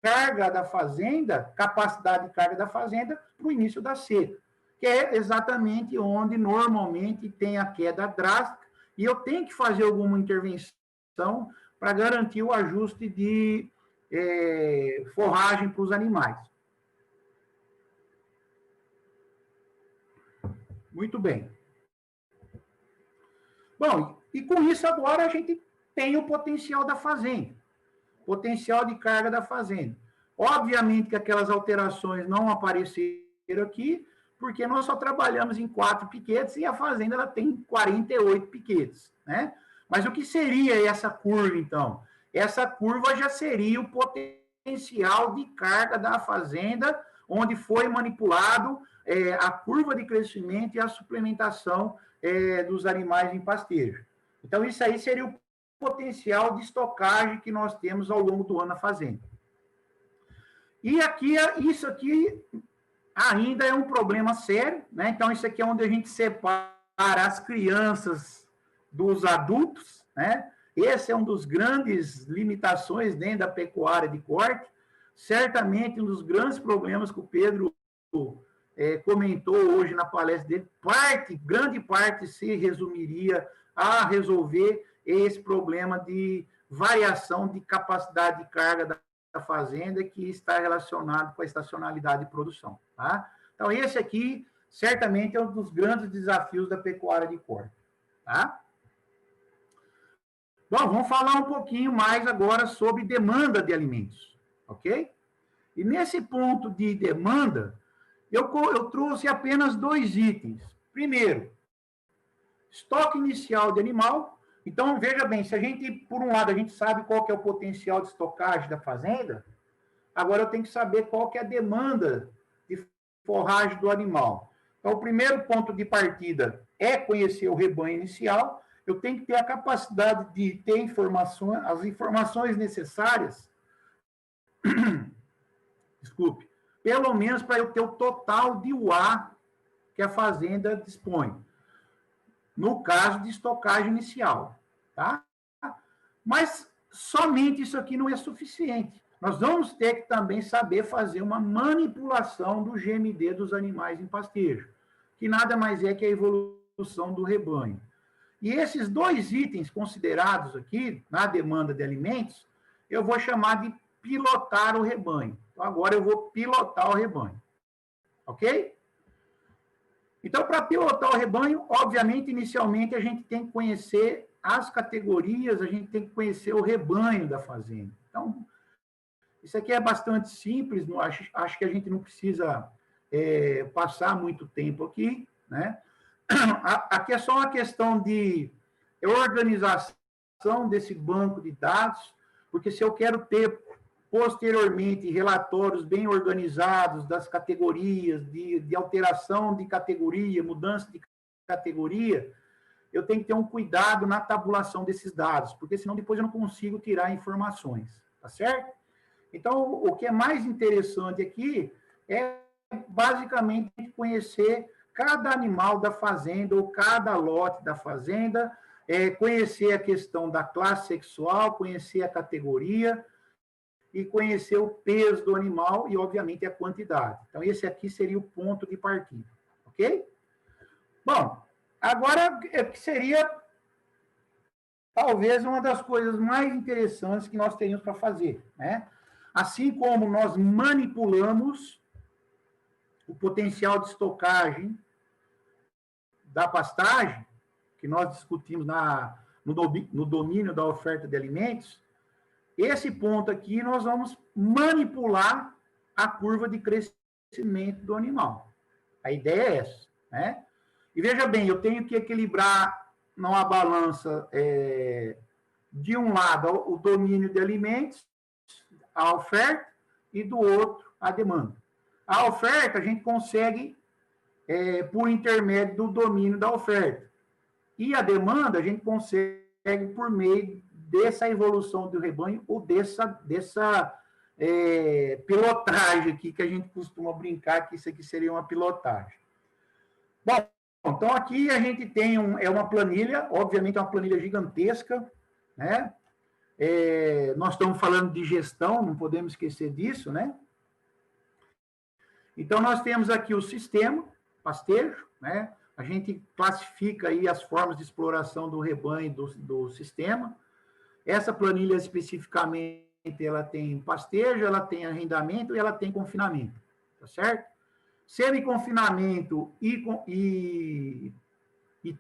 carga da fazenda, capacidade de carga da fazenda, para o início da seca, que é exatamente onde normalmente tem a queda drástica, e eu tenho que fazer alguma intervenção para garantir o ajuste de forragem para os animais. Muito bem. Bom, e com isso agora a gente tem o potencial da fazenda, potencial de carga da fazenda. Obviamente que aquelas alterações não apareceram aqui, porque nós só trabalhamos em 4 piquetes e a fazenda ela tem 48 piquetes, né? Mas o que seria essa curva, então? Essa curva já seria o potencial de carga da fazenda, onde foi manipulado a curva de crescimento e a suplementação dos animais em pastejo. Então, isso aí seria o potencial de estocagem que nós temos ao longo do ano na fazenda. E aqui, isso aqui ainda é um problema sério, né? Então, isso aqui é onde a gente separa as crianças dos adultos, né? Esse é um dos grandes limitações dentro da pecuária de corte. Certamente, um dos grandes problemas que o Pedro comentou hoje na palestra dele, grande parte se resumiria a resolver esse problema de variação de capacidade de carga da fazenda que está relacionado com a estacionalidade de produção. Tá? Então, esse aqui, certamente, é um dos grandes desafios da pecuária de corte. Tá? Bom, vamos falar um pouquinho mais agora sobre demanda de alimentos, ok? E nesse ponto de demanda, eu trouxe apenas 2 itens. Primeiro, estoque inicial de animal. Então, veja bem, se a gente, por um lado, a gente sabe qual que é o potencial de estocagem da fazenda, agora eu tenho que saber qual que é a demanda de forragem do animal. Então, o primeiro ponto de partida é conhecer o rebanho inicial, eu tenho que ter a capacidade de ter informações, as informações necessárias, desculpe, pelo menos para eu ter o total de UA que a fazenda dispõe, no caso de estocagem inicial, tá? Mas somente isso aqui não é suficiente. Nós vamos ter que também saber fazer uma manipulação do GMD dos animais em pastejo, que nada mais é que a evolução do rebanho. E esses dois itens considerados aqui, na demanda de alimentos, eu vou chamar de pilotar o rebanho. Então, agora eu vou pilotar o rebanho. Ok? Então, para pilotar o rebanho, obviamente, inicialmente, a gente tem que conhecer as categorias, a gente tem que conhecer o rebanho da fazenda. Então, isso aqui é bastante simples, acho que a gente não precisa passar muito tempo aqui, né? Aqui é só uma questão de organização desse banco de dados, porque se eu quero ter posteriormente relatórios bem organizados das categorias, de alteração de categoria, mudança de categoria, eu tenho que ter um cuidado na tabulação desses dados, porque senão depois eu não consigo tirar informações, tá certo? Então, o que é mais interessante aqui é basicamente conhecer cada animal da fazenda ou cada lote da fazenda, conhecer a questão da classe sexual, conhecer a categoria e conhecer o peso do animal e, obviamente, a quantidade. Então, esse aqui seria o ponto de partida, ok? Bom, agora, que seria talvez uma das coisas mais interessantes que nós teríamos para fazer, né? Assim como nós manipulamos o potencial de estocagem da pastagem, que nós discutimos no domínio da oferta de alimentos, esse ponto aqui nós vamos manipular a curva de crescimento do animal. A ideia é essa, né? E veja bem, eu tenho que equilibrar numa balança, de um lado, o domínio de alimentos, a oferta, e do outro, a demanda. A oferta a gente consegue por intermédio do domínio da oferta. E a demanda a gente consegue por meio dessa evolução do rebanho ou dessa pilotagem aqui, que a gente costuma brincar que isso aqui seria uma pilotagem. Bom, então aqui a gente tem uma planilha, obviamente é uma planilha gigantesca, né? Nós estamos falando de gestão, não podemos esquecer disso, né? Então, nós temos aqui o sistema pastejo, né? A gente classifica aí as formas de exploração do rebanho do sistema. Essa planilha, especificamente, ela tem pastejo, ela tem arrendamento e ela tem confinamento, tá certo? Semi-confinamento e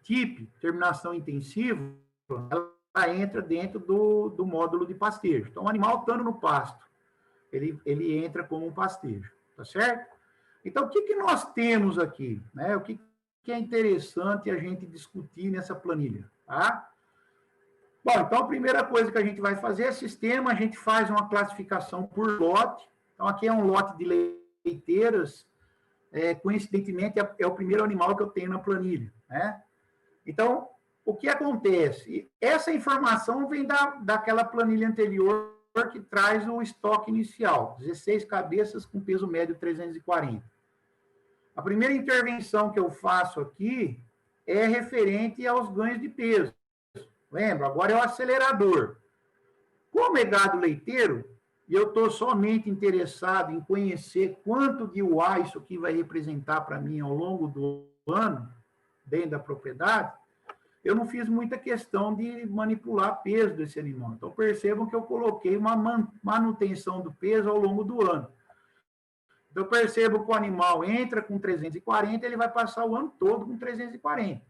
TIP, terminação intensiva, ela entra dentro do módulo de pastejo. Então, o animal estando no pasto, ele entra como um pastejo, tá certo? Então, o que nós temos aqui, né? O que é interessante a gente discutir nessa planilha, tá? Bom, então, a primeira coisa que a gente vai fazer é sistema, a gente faz uma classificação por lote. Então, aqui é um lote de leiteiras, coincidentemente, é o primeiro animal que eu tenho na planilha, né? Então, o que acontece? Essa informação vem daquela planilha anterior que traz o estoque inicial, 16 cabeças com peso médio 340. A primeira intervenção que eu faço aqui é referente aos ganhos de peso. Lembra? Agora é o acelerador. Como é gado leiteiro, e eu estou somente interessado em conhecer quanto de UA isso aqui vai representar para mim ao longo do ano, dentro da propriedade, eu não fiz muita questão de manipular peso desse animal. Então, percebam que eu coloquei uma manutenção do peso ao longo do ano. Então, eu percebo que o animal entra com 340, ele vai passar o ano todo com 340.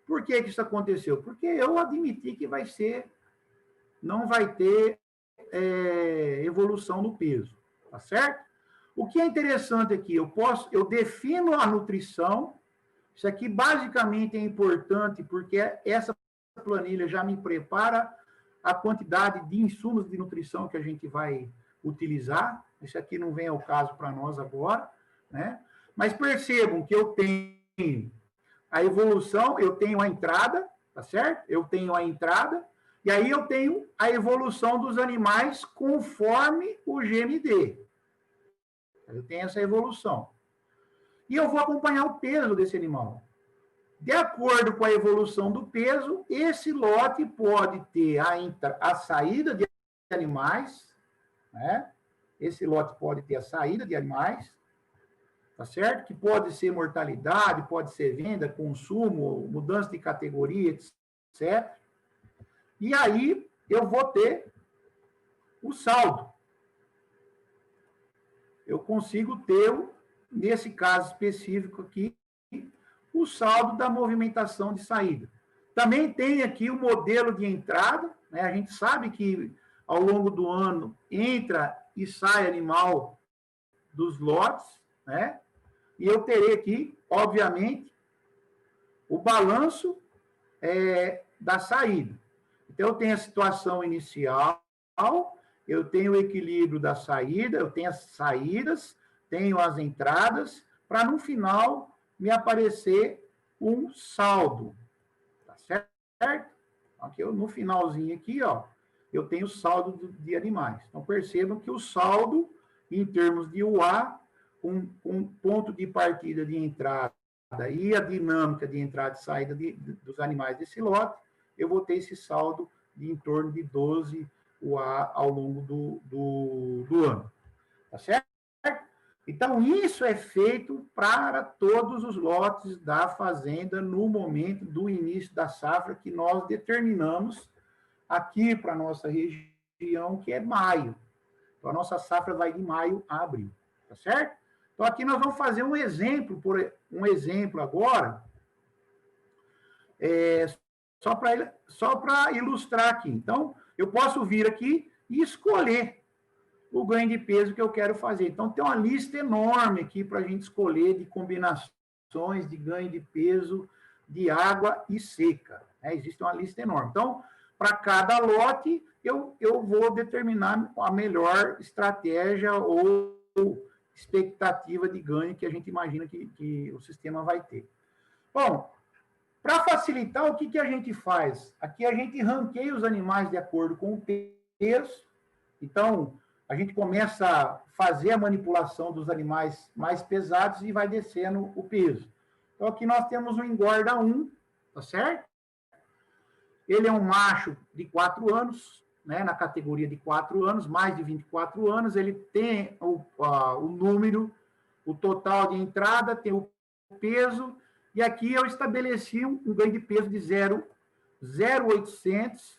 Por que isso aconteceu? Porque eu admiti que não vai ter evolução no peso, tá certo? O que é interessante aqui, eu defino a nutrição. Isso aqui basicamente é importante porque essa planilha já me prepara a quantidade de insumos de nutrição que a gente vai utilizar. Isso aqui não vem ao caso para nós agora, né? Mas percebam que eu tenho a evolução, eu tenho a entrada, tá certo? Eu tenho a entrada, e aí eu tenho a evolução dos animais conforme o GMD. Eu tenho essa evolução. E eu vou acompanhar o peso desse animal. De acordo com a evolução do peso, esse lote pode ter a saída de animais, né? Esse lote pode ter a saída de animais, tá certo? Que pode ser mortalidade, pode ser venda, consumo, mudança de categoria, etc. E aí eu vou ter o saldo. Eu consigo ter, nesse caso específico aqui, o saldo da movimentação de saída. Também tem aqui o modelo de entrada, né? A gente sabe que ao longo do ano entra e sai animal dos lotes, né? E eu terei aqui, obviamente, o balanço da saída. Então, eu tenho a situação inicial, eu tenho o equilíbrio da saída, eu tenho as saídas, tenho as entradas, para no final me aparecer um saldo, tá certo? Aqui, no finalzinho aqui, ó, eu tenho o saldo de animais. Então, percebam que o saldo, em termos de UA, um ponto de partida de entrada e a dinâmica de entrada e saída dos animais desse lote, eu vou ter esse saldo de em torno de 12 UA ao longo do ano. Tá certo? Então, isso é feito para todos os lotes da fazenda no momento do início da safra que nós determinamos aqui para a nossa região, que é maio. Então, a nossa safra vai de maio a abril, tá certo? Então, aqui nós vamos fazer um exemplo agora, só para ilustrar aqui. Então, eu posso vir aqui e escolher o ganho de peso que eu quero fazer. Então, tem uma lista enorme aqui para a gente escolher de combinações de ganho de peso de água e seca. Existe uma lista enorme. Então, para cada lote, eu vou determinar a melhor estratégia ou expectativa de ganho que a gente imagina que o sistema vai ter. Bom, para facilitar, o que a gente faz? Aqui a gente ranqueia os animais de acordo com o peso. Então, a gente começa a fazer a manipulação dos animais mais pesados e vai descendo o peso. Então, aqui nós temos o engorda 1, tá certo? Ele é um macho de 4 anos, né, na categoria de 4 anos, mais de 24 anos, ele tem o número, o total de entrada, tem o peso, e aqui eu estabeleci um ganho de peso de 0,800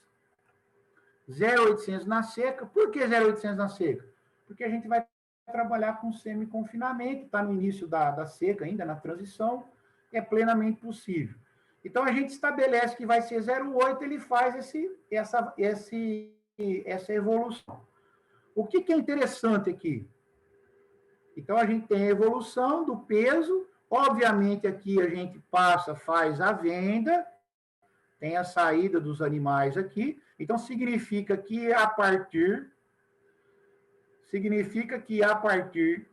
na seca. Por que 0,800 na seca? Porque a gente vai trabalhar com semi-confinamento, está no início da seca ainda, na transição, é plenamente possível. Então, a gente estabelece que vai ser 0,8, ele faz essa evolução. O que é interessante aqui? Então, a gente tem a evolução do peso, obviamente, aqui a gente faz a venda, tem a saída dos animais aqui, então significa que a partir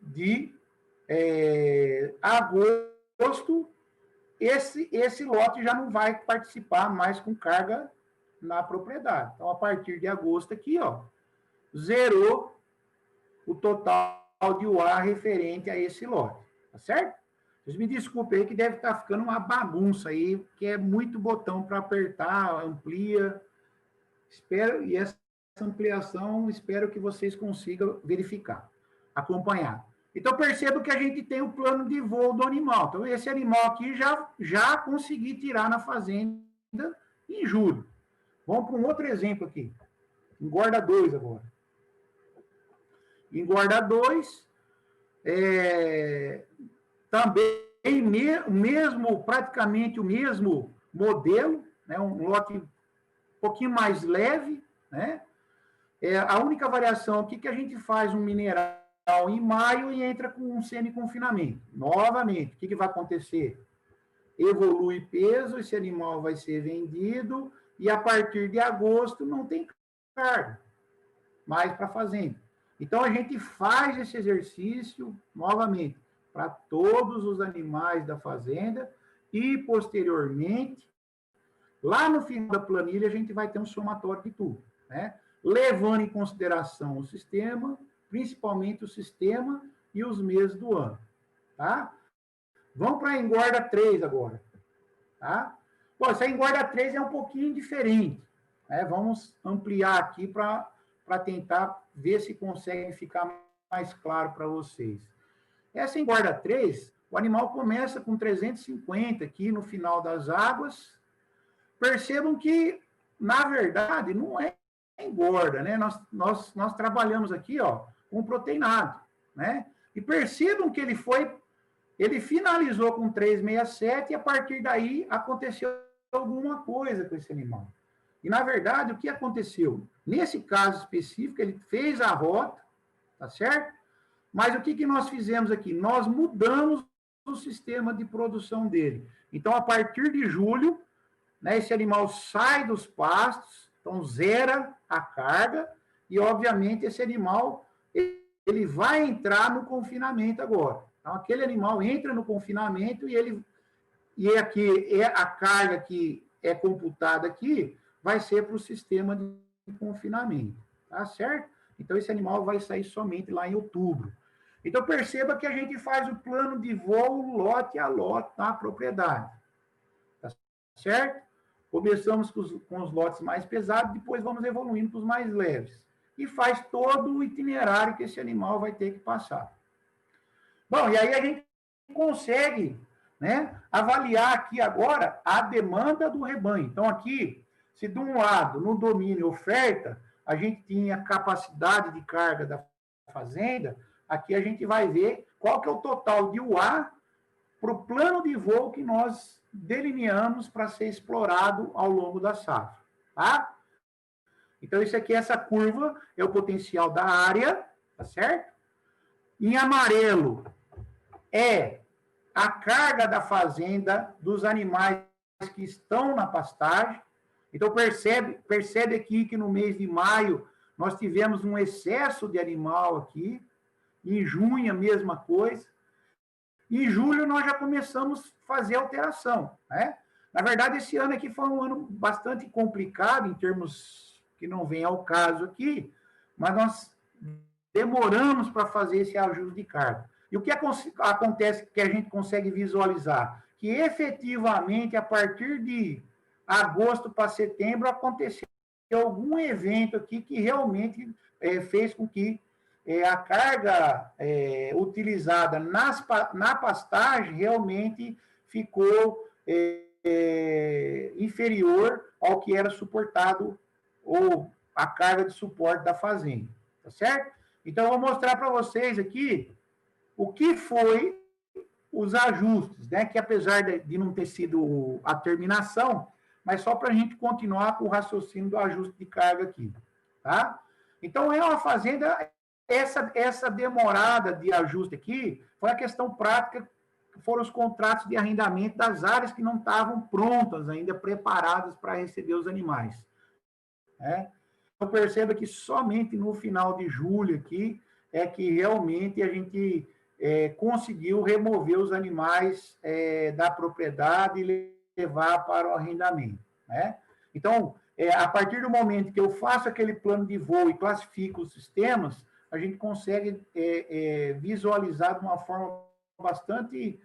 de agosto, esse lote já não vai participar mais com carga na propriedade. Então, a partir de agosto aqui, ó, zerou o total de UA referente a esse lote, tá certo? Vocês me desculpem aí que deve estar ficando uma bagunça aí, porque é muito botão para apertar, amplia. E essa ampliação, espero que vocês consigam verificar, acompanhar. Então, perceba que a gente tem o plano de voo do animal. Então, esse animal aqui já consegui tirar na fazenda em julho. Vamos para um outro exemplo aqui. Engorda 2 agora. Engorda 2, também praticamente o mesmo modelo, né? Um lote um pouquinho mais leve, né? A única variação aqui é que a gente faz um mineral em maio e entra com um semi-confinamento. Novamente, o que vai acontecer? Evolui peso, esse animal vai ser vendido e a partir de agosto não tem carga mais para fazenda. Então, a gente faz esse exercício, novamente, para todos os animais da fazenda e, posteriormente, Lá no final da planilha, a gente vai ter um somatório de tudo, né? Levando em consideração o sistema, principalmente o sistema e os meses do ano, tá? Vamos para a engorda 3 agora, tá? Bom, essa engorda 3 é um pouquinho diferente, né? Vamos ampliar aqui para tentar ver se consegue ficar mais claro para vocês. Essa engorda 3, o animal começa com 350 aqui no final das águas. Percebam que, na verdade, não é engorda, né? Nós trabalhamos aqui, ó, com proteinado, né? E percebam que ele finalizou com 367 e a partir daí aconteceu alguma coisa com esse animal. E, na verdade, o que aconteceu? Nesse caso específico, ele fez a rota, tá certo? Mas o que nós fizemos aqui? Nós mudamos o sistema de produção dele. Então, a partir de julho, né, esse animal sai dos pastos, então zera a carga, e, obviamente, esse animal ele vai entrar no confinamento agora. Então, aquele animal entra no confinamento e aqui, a carga que é computada aqui vai ser para o sistema de confinamento, tá certo? Então, esse animal vai sair somente lá em outubro. Então, perceba que a gente faz o plano de voo lote a lote na propriedade, tá certo? Começamos com os lotes mais pesados, depois vamos evoluindo para os mais leves. E faz todo o itinerário que esse animal vai ter que passar. Bom, e aí a gente consegue, né, avaliar aqui agora a demanda do rebanho. Então, aqui, se de um lado, no domínio oferta, a gente tinha capacidade de carga da fazenda, aqui a gente vai ver qual que é o total de UA para o plano de voo que nós delineamos para ser explorado ao longo da safra, tá? Então, isso aqui, essa curva, é o potencial da área, tá certo? Em amarelo, é a carga da fazenda dos animais que estão na pastagem. Então, percebe aqui que no mês de maio nós tivemos um excesso de animal aqui. Em junho, a mesma coisa. Em julho, nós já começamos a fazer alteração, né? Na verdade, esse ano aqui foi um ano bastante complicado, em termos que não vem ao caso aqui, mas nós demoramos para fazer esse ajuste de carga. E o que acontece que a gente consegue visualizar? Que efetivamente, a partir de agosto para setembro, aconteceu algum evento aqui que realmente fez com que a carga utilizada na pastagem realmente ficou inferior ao que era suportado, ou a carga de suporte da fazenda, tá certo? Então, eu vou mostrar para vocês aqui o que foi os ajustes, né? Que apesar de não ter sido a terminação, mas só para a gente continuar com o raciocínio do ajuste de carga aqui, tá? Então, é uma fazenda, essa demorada de ajuste aqui foi a questão prática, foram os contratos de arrendamento das áreas que não estavam prontas ainda, preparadas para receber os animais, né? Então, perceba que somente no final de julho aqui é que realmente a gente conseguiu remover os animais da propriedade e levar para o arrendamento, né? Então, a partir do momento que eu faço aquele plano de voo e classifico os sistemas, a gente consegue visualizar de uma forma bastante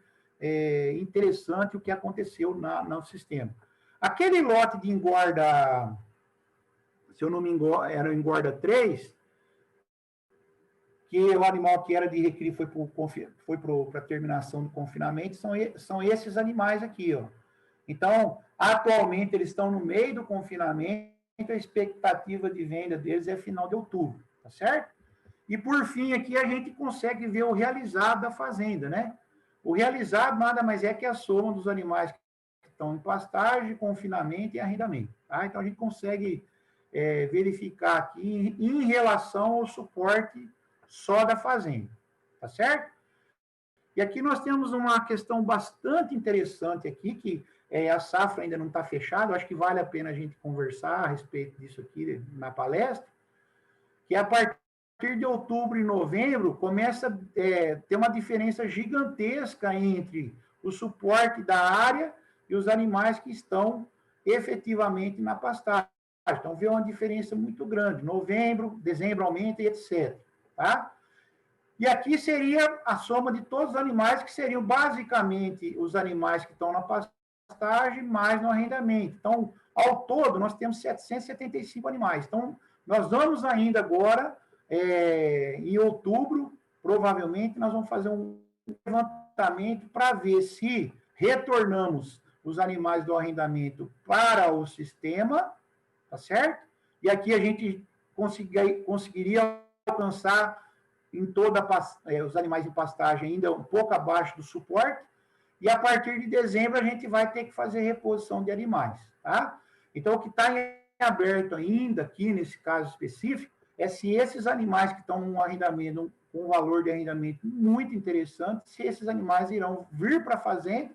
interessante o que aconteceu no sistema. Aquele lote de engorda, se eu não me engano, era engorda 3, que o animal que era de recrio foi para a terminação do confinamento, são esses animais aqui, ó. Então, atualmente, eles estão no meio do confinamento, a expectativa de venda deles é final de outubro, tá certo? E, por fim, aqui a gente consegue ver o realizado da fazenda, né? O realizado nada mais é que a soma dos animais que estão em pastagem, confinamento e arrendamento, tá? Então, a gente consegue verificar aqui em relação ao suporte só da fazenda, tá certo? E aqui nós temos uma questão bastante interessante aqui, que a safra ainda não está fechada, acho que vale a pena a gente conversar a respeito disso aqui na palestra, que a partir de outubro e novembro começa a ter uma diferença gigantesca entre o suporte da área e os animais que estão efetivamente na pastagem. Então, vê uma diferença muito grande. Novembro, dezembro aumenta e etc. Tá? E aqui seria a soma de todos os animais, que seriam basicamente os animais que estão na pastagem, mais no arrendamento. Então, ao todo, nós temos 775 animais. Então, nós vamos ainda agora, em outubro, provavelmente, nós vamos fazer um levantamento para ver se retornamos os animais do arrendamento para o sistema, tá certo? E aqui a gente conseguiria alcançar em toda os animais em pastagem ainda um pouco abaixo do suporte, e a partir de dezembro a gente vai ter que fazer reposição de animais, tá? Então, o que está em aberto ainda, aqui nesse caso específico, é se esses animais que estão no arrendamento, com um valor de arrendamento muito interessante, se esses animais irão vir para a fazenda,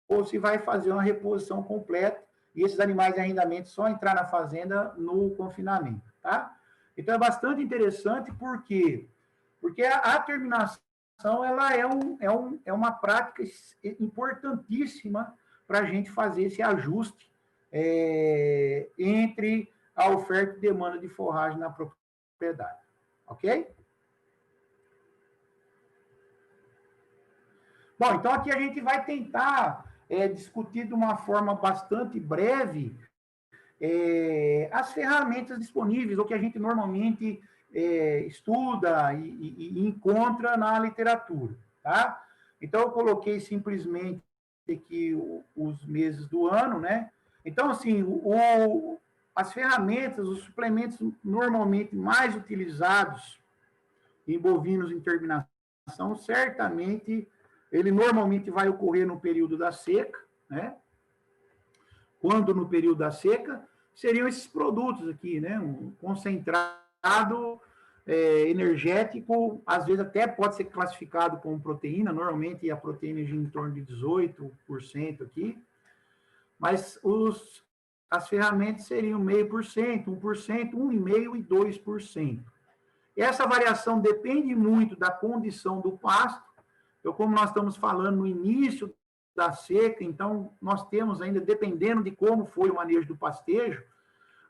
ou se vai fazer uma reposição completa, e esses animais de arrendamento só entrar na fazenda no confinamento, tá? Então, é bastante interessante, por quê? Porque a terminação ela é uma prática importantíssima para a gente fazer esse ajuste entre a oferta e demanda de forragem na propriedade. Ok? Bom, então aqui a gente vai tentar discutir de uma forma bastante breve as ferramentas disponíveis, ou que a gente normalmente estuda e encontra na literatura, tá? Então, eu coloquei simplesmente aqui os meses do ano, né? Então, assim, as ferramentas, os suplementos normalmente mais utilizados em bovinos em terminação, certamente, ele normalmente vai ocorrer no período da seca, né? Quando no período da seca, seriam esses produtos aqui, né? Um concentrado energético, às vezes até pode ser classificado como proteína, normalmente a proteína gira em torno de 18% aqui, mas as ferramentas seriam 0,5%, 1%, 1,5% e 2%. Essa variação depende muito da condição do pasto. Então, como nós estamos falando no início da seca, então nós temos ainda, dependendo de como foi o manejo do pastejo,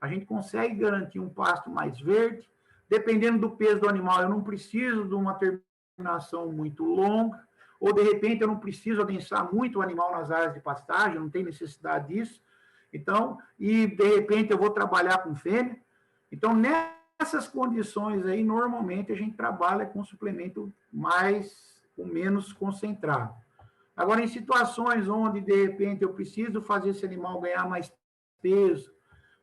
a gente consegue garantir um pasto mais verde. Dependendo do peso do animal, eu não preciso de uma terminação muito longa, ou de repente eu não preciso adensar muito o animal nas áreas de pastagem, não tem necessidade disso. Então, e de repente eu vou trabalhar com fêmea. Então, nessas condições aí, normalmente a gente trabalha com suplemento com menos concentrado. Agora, em situações onde, de repente, eu preciso fazer esse animal ganhar mais peso,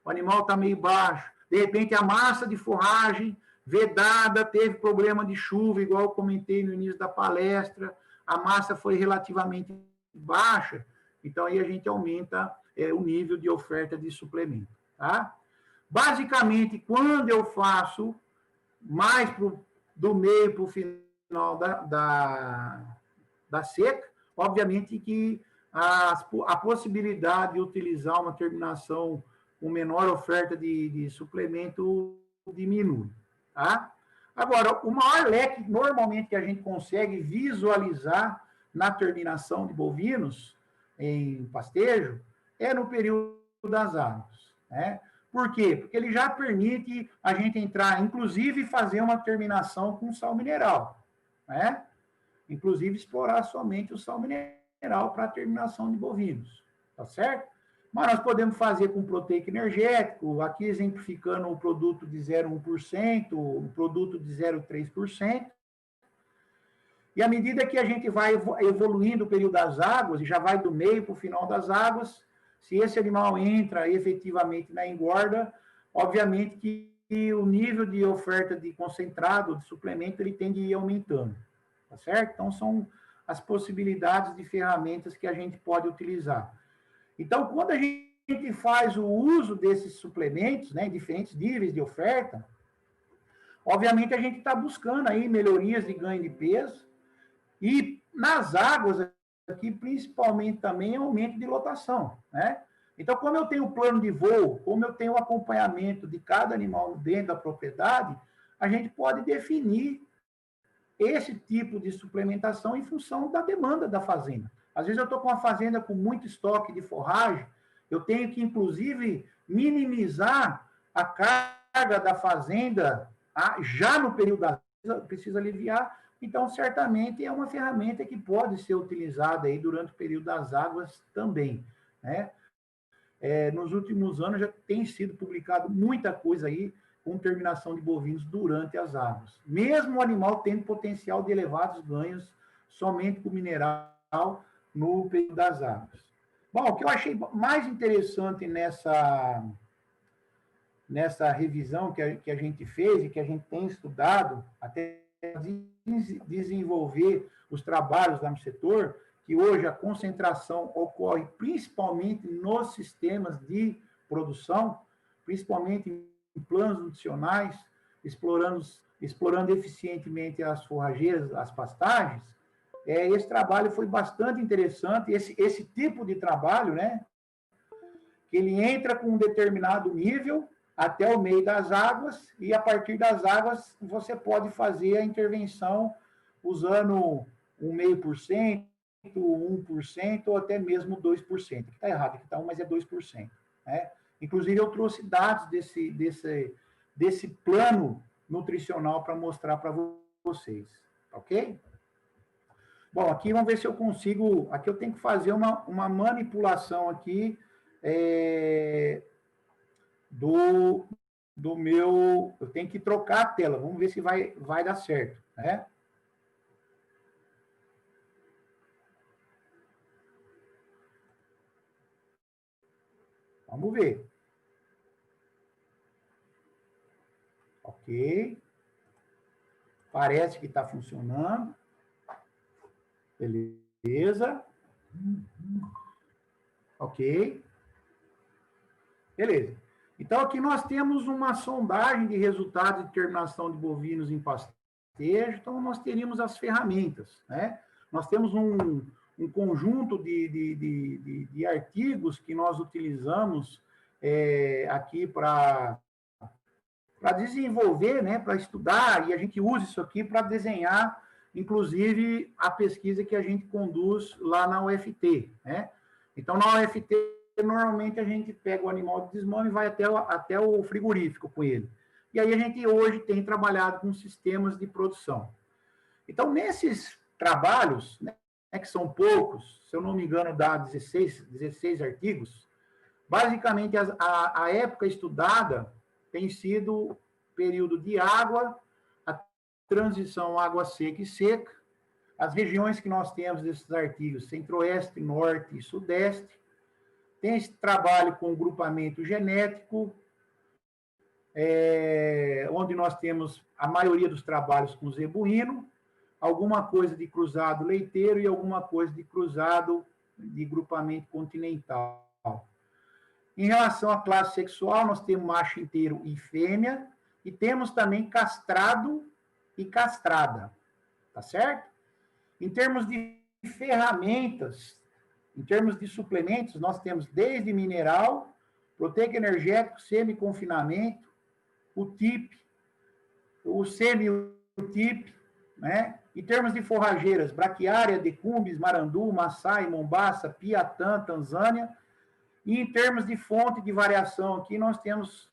o animal está meio baixo, de repente a massa de forragem vedada teve problema de chuva, igual eu comentei no início da palestra, a massa foi relativamente baixa, então aí a gente aumenta o nível de oferta de suplemento, tá? Basicamente, quando eu faço mais do meio para o final da seca, obviamente que a possibilidade de utilizar uma terminação com menor oferta de suplemento diminui, tá? Agora, o maior leque, normalmente, que a gente consegue visualizar na terminação de bovinos em pastejo é no período das águas, né? Por quê? Porque ele já permite a gente entrar, inclusive, fazer uma terminação com sal mineral, né? Inclusive, explorar somente o sal mineral para a terminação de bovinos, tá certo? Mas nós podemos fazer com proteico energético, aqui exemplificando o produto de 0,1%, o produto de 0,3%. E à medida que a gente vai evoluindo o período das águas, e já vai do meio para o final das águas, se esse animal entra efetivamente na engorda, obviamente que o nível de oferta de concentrado, de suplemento, ele tende a ir aumentando, tá certo? Então, são as possibilidades de ferramentas que a gente pode utilizar. Então, quando a gente faz o uso desses suplementos, né, em diferentes níveis de oferta, obviamente a gente está buscando aí melhorias de ganho de peso e nas águas aqui, principalmente também, aumento de lotação, né? Então, como eu tenho o plano de voo, como eu tenho o acompanhamento de cada animal dentro da propriedade, a gente pode definir esse tipo de suplementação em função da demanda da fazenda. Às vezes eu estou com uma fazenda com muito estoque de forragem, eu tenho que, inclusive, minimizar a carga da fazenda já no período da precisa aliviar. Então, certamente, é uma ferramenta que pode ser utilizada aí durante o período das águas também, né? Nos últimos anos já tem sido publicado muita coisa aí com terminação de bovinos durante as águas. Mesmo o animal tendo potencial de elevados ganhos somente com mineral no período das águas. Bom, o que eu achei mais interessante nessa revisão que a gente fez e que a gente tem estudado até desenvolver os trabalhos lá no setor, que hoje a concentração ocorre principalmente nos sistemas de produção, principalmente em planos nutricionais, explorando eficientemente as forrageiras, as pastagens. Esse trabalho foi bastante interessante, esse tipo de trabalho, né, que ele entra com um determinado nível até o meio das águas, e a partir das águas você pode fazer a intervenção usando 0,5%, 1%, ou até mesmo 2%. Aqui está errado, aqui está 1%, mas é 2%. Né? Inclusive, eu trouxe dados desse plano nutricional para mostrar para vocês. Ok? Bom, aqui vamos ver se eu consigo... Aqui eu tenho que fazer uma manipulação aqui do meu... Eu tenho que trocar a tela. Vamos ver se vai dar certo, né? Vamos ver. Ok. Parece que está funcionando. Beleza. Ok. Beleza. Então, aqui nós temos uma sondagem de resultados de terminação de bovinos em pastejo. Então, nós teríamos as ferramentas, né? Nós temos um conjunto de artigos que nós utilizamos aqui para desenvolver, né, para estudar, e a gente usa isso aqui para desenhar, inclusive, a pesquisa que a gente conduz lá na UFT, né? Então, na UFT, normalmente a gente pega o animal de desmame e vai até o frigorífico com ele. E aí a gente hoje tem trabalhado com sistemas de produção. Então, nesses trabalhos, né, que são poucos, se eu não me engano, dá 16 artigos, basicamente a época estudada tem sido período de água, a transição água seca e seca, as regiões que nós temos desses artigos, centro-oeste, norte e sudeste, tem esse trabalho com grupamento genético, onde nós temos a maioria dos trabalhos com zebuíno, alguma coisa de cruzado leiteiro e alguma coisa de cruzado de grupamento continental. Em relação à classe sexual, nós temos macho inteiro e fêmea, e temos também castrado e castrada, tá certo? Em termos de ferramentas, em termos de suplementos, nós temos desde mineral, proteico energético, semi-confinamento, o TIP, o semi-TIP, né? Em termos de forrageiras, braquiária, decumbis, marandu, maçai, mombaça, piatã, Tanzânia. E em termos de fonte de variação, aqui nós temos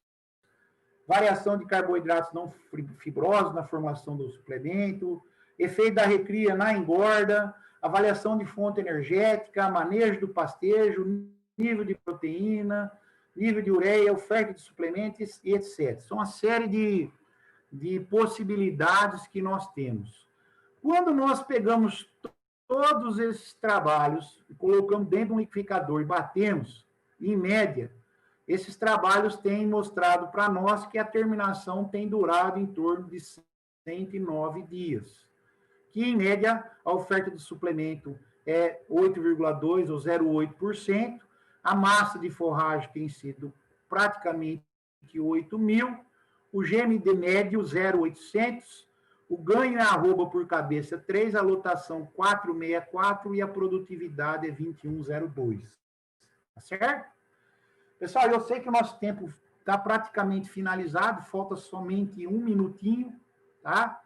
variação de carboidratos não fibrosos na formação do suplemento, efeito da recria na engorda, avaliação de fonte energética, manejo do pastejo, nível de proteína, nível de ureia, oferta de suplementos e etc. São uma série de possibilidades que nós temos. Quando nós pegamos todos esses trabalhos e colocamos dentro de um liquidificador e batemos, em média, esses trabalhos têm mostrado para nós que a terminação tem durado em torno de 109 dias. Que, em média, a oferta de suplemento é 8,2% ou 0,8%, a massa de forragem tem sido praticamente 8.000, o GMD médio 0,800, o ganho em arroba por cabeça 3, a lotação 4,64 e a produtividade é 21,02. Tá certo? Pessoal, eu sei que o nosso tempo está praticamente finalizado, falta somente 1 minutinho, tá?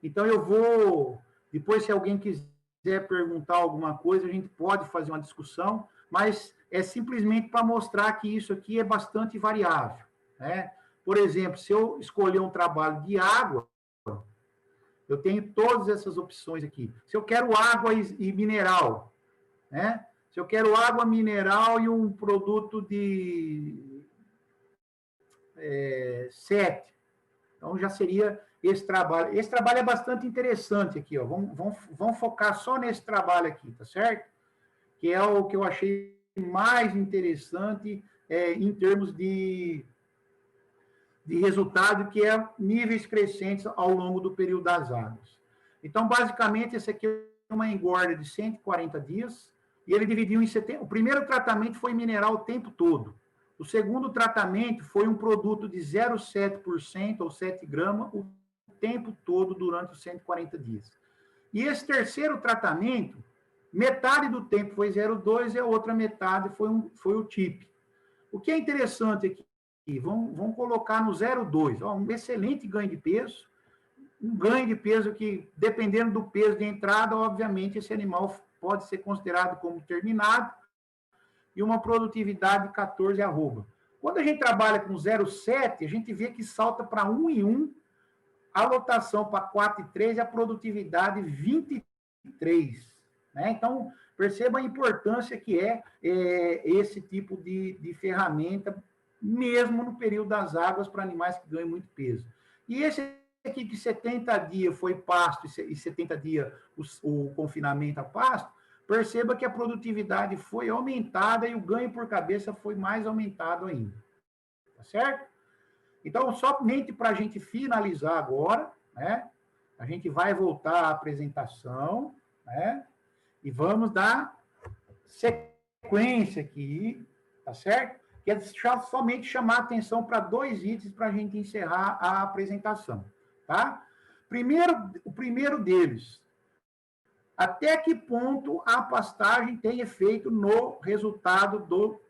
Então eu vou, depois se alguém quiser perguntar alguma coisa, a gente pode fazer uma discussão, mas é simplesmente para mostrar que isso aqui é bastante variável, né? Por exemplo, se eu escolher um trabalho de água, eu tenho todas essas opções aqui. Se eu quero água e mineral, né? Se eu quero água mineral e um produto de 7, então já seria esse trabalho. Esse trabalho é bastante interessante aqui, ó. Vamos focar só nesse trabalho aqui, tá certo? Que é o que eu achei mais interessante em termos de resultado, que é níveis crescentes ao longo do período das águas. Então, basicamente, esse aqui é uma engorda de 140 dias, e ele dividiu em 70. O primeiro tratamento foi mineral o tempo todo. O segundo tratamento foi um produto de 0,7% ou 7 gramas o tempo todo durante os 140 dias. E esse terceiro tratamento, metade do tempo foi 0,2 e a outra metade foi o TIP. O que é interessante aqui, vamos colocar no 0,2, um excelente ganho de peso, um ganho de peso que, dependendo do peso de entrada, obviamente, esse animal pode ser considerado como terminado, e uma produtividade de 14 arroba. Quando a gente trabalha com 0,7, a gente vê que salta para 1 em 1, a lotação para 4,3 e a produtividade 23. Né? Então, perceba a importância que é esse tipo de ferramenta, mesmo no período das águas, para animais que ganham muito peso. E esse aqui, que 70 dias foi pasto e 70 dias o confinamento a pasto, perceba que a produtividade foi aumentada e o ganho por cabeça foi mais aumentado ainda. Tá certo? Então, somente para a gente finalizar agora, né? A gente vai voltar à apresentação, né? E vamos dar sequência aqui, tá certo? Que é somente chamar a atenção para 2 itens para a gente encerrar a apresentação, tá? O primeiro deles, até que ponto a pastagem tem efeito no resultado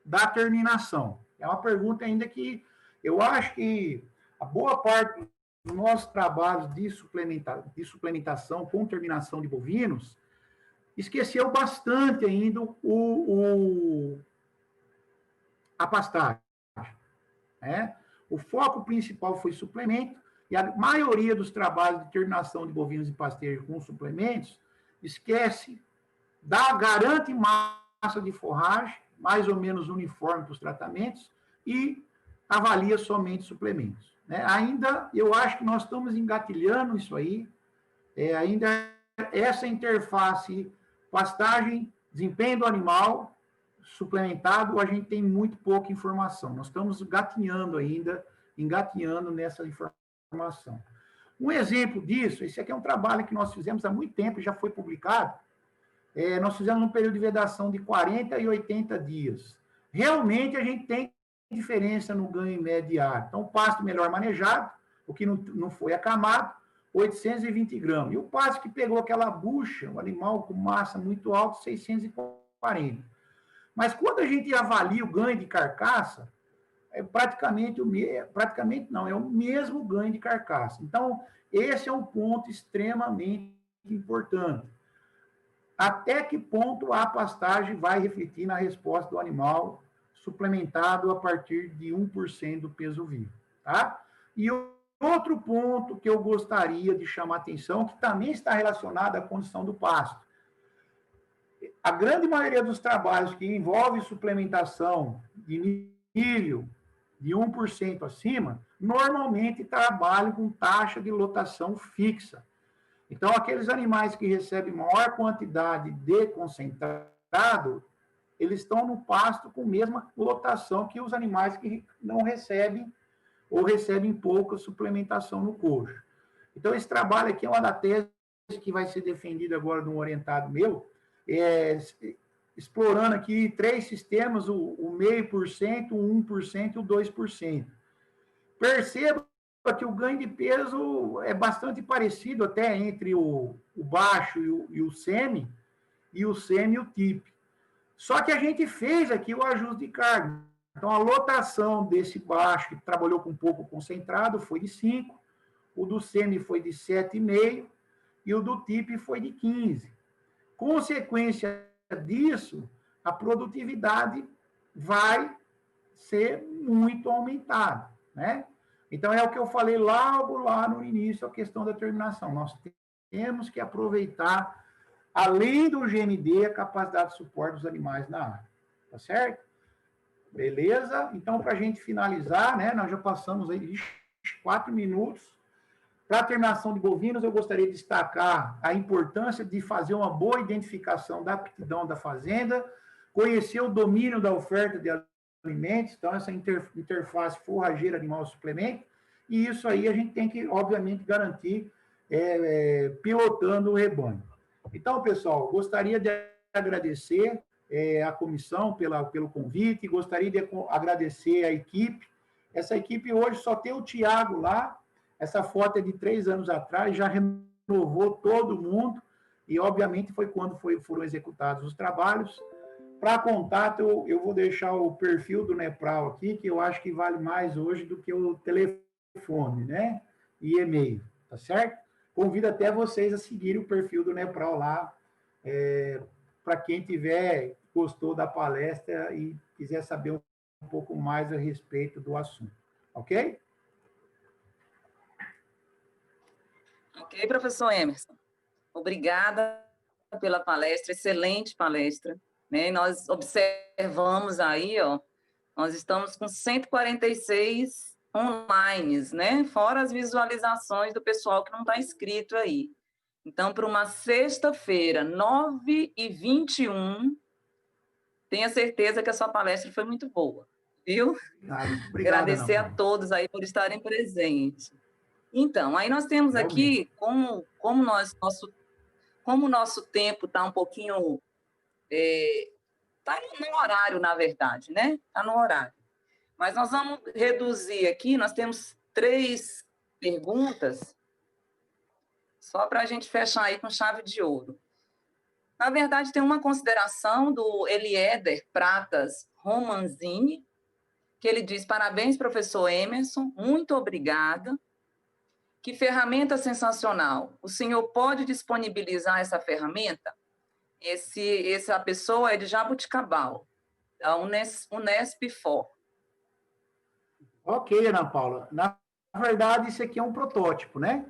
da terminação? É uma pergunta ainda que eu acho que a boa parte dos nossos trabalhos de suplementação com terminação de bovinos esqueceu bastante ainda a pastagem. Né? O foco principal foi suplemento, e a maioria dos trabalhos de terminação de bovinos e pastejo com suplementos esquece, garante massa de forragem, mais ou menos uniforme para os tratamentos, e avalia somente suplementos. Né? Ainda, eu acho que nós estamos engatilhando isso aí, ainda essa interface pastagem, desempenho do animal, suplementado, a gente tem muito pouca informação. Nós estamos engatinhando nessa informação. Um exemplo disso, esse aqui é um trabalho que nós fizemos há muito tempo, já foi publicado. Nós fizemos um período de vedação de 40 e 80 dias. Realmente, a gente tem diferença no ganho médio diário. Então, o pasto melhor manejado, o que não foi acamado, 820 gramas. E o pasto que pegou aquela bucha, um animal com massa muito alta, 640. Mas quando a gente avalia o ganho de carcaça, é o mesmo ganho de carcaça. Então, esse é um ponto extremamente importante. Até que ponto a pastagem vai refletir na resposta do animal suplementado a partir de 1% do peso vivo, tá? E outro ponto que eu gostaria de chamar a atenção, que também está relacionado à condição do pasto. A grande maioria dos trabalhos que envolvem suplementação de milho de 1% acima, normalmente trabalham com taxa de lotação fixa. Então, aqueles animais que recebem maior quantidade de concentrado, eles estão no pasto com a mesma lotação que os animais que não recebem ou recebem pouca suplementação no coxo. Então, esse trabalho aqui é uma da tese que vai ser defendida agora de um orientado meu, explorando aqui 3 sistemas, o 0,5%, o 1% e o 2%. Perceba que o ganho de peso é bastante parecido até entre o baixo e o semi, e o semi e o TIP. Só que a gente fez aqui o ajuste de carga. Então, a lotação desse baixo, que trabalhou com pouco concentrado, foi de 5, o do semi foi de 7,5 e o do TIP foi de 15. Consequência disso, a produtividade vai ser muito aumentada, né? Então, é o que eu falei logo lá no início, a questão da terminação. Nós temos que aproveitar, além do GND, a capacidade de suporte dos animais na área, tá certo? Beleza? Então, para a gente finalizar, né, nós já passamos aí 4 minutos. Para a terminação de bovinos, eu gostaria de destacar a importância de fazer uma boa identificação da aptidão da fazenda, conhecer o domínio da oferta de alimentos, então essa interface forrageira animal-suplemento, e isso aí a gente tem que, obviamente, garantir pilotando o rebanho. Então, pessoal, gostaria de agradecer a comissão pelo convite, gostaria de agradecer a equipe. Essa equipe hoje só tem o Tiago lá, essa foto é de 3 anos atrás, já renovou todo mundo, e obviamente foi quando foram executados os trabalhos. Para contato, eu vou deixar o perfil do Nepral aqui, que eu acho que vale mais hoje do que o telefone, né? E e-mail, tá certo? Convido até vocês a seguirem o perfil do Nepral lá, para quem gostou da palestra e quiser saber um pouco mais a respeito do assunto, ok? Ok, professor Emerson. Obrigada pela palestra, excelente palestra. Né? Nós observamos aí, ó, nós estamos com 146 online, né? Fora as visualizações do pessoal que não está inscrito aí. Então, para uma sexta-feira, 9h21, tenha certeza que a sua palestra foi muito boa, viu? Obrigado, agradecer a todos aí por estarem presentes. Então, aí nós temos aqui, como o nosso tempo está um pouquinho... Está no horário, na verdade, né? Está no horário. Mas nós vamos reduzir aqui, nós temos 3 perguntas, só para a gente fechar aí com chave de ouro. Na verdade, tem uma consideração do Eliéder Pratas Romanzini, que ele diz: parabéns, professor Emerson, muito obrigada. Que ferramenta sensacional. O senhor pode disponibilizar essa ferramenta? Essa pessoa é de Jabuticabal, da Unesp For. Ok, Ana Paula. Na verdade, isso aqui é um protótipo, né?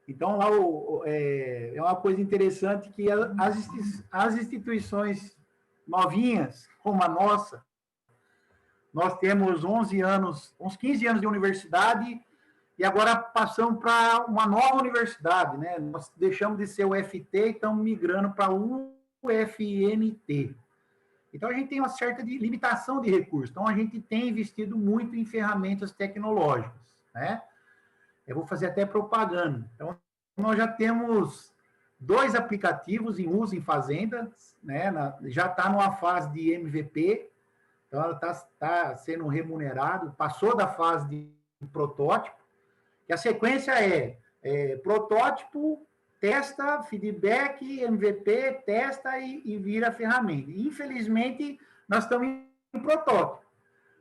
Então, lá é uma coisa interessante que as instituições novinhas, como a nossa, nós temos 11 anos, uns 15 anos de universidade, e agora passamos para uma nova universidade, né? Nós deixamos de ser o FT e estamos migrando para o UFNT. Então, a gente tem uma certa limitação de recursos. Então, a gente tem investido muito em ferramentas tecnológicas, né? Eu vou fazer até propaganda. Então, nós já temos 2 aplicativos em uso em fazendas, né? Já está numa fase de MVP, então ela está sendo remunerado, passou da fase de protótipo, que a sequência é protótipo, testa, feedback, MVP, testa e vira ferramenta. Infelizmente, nós estamos em protótipo.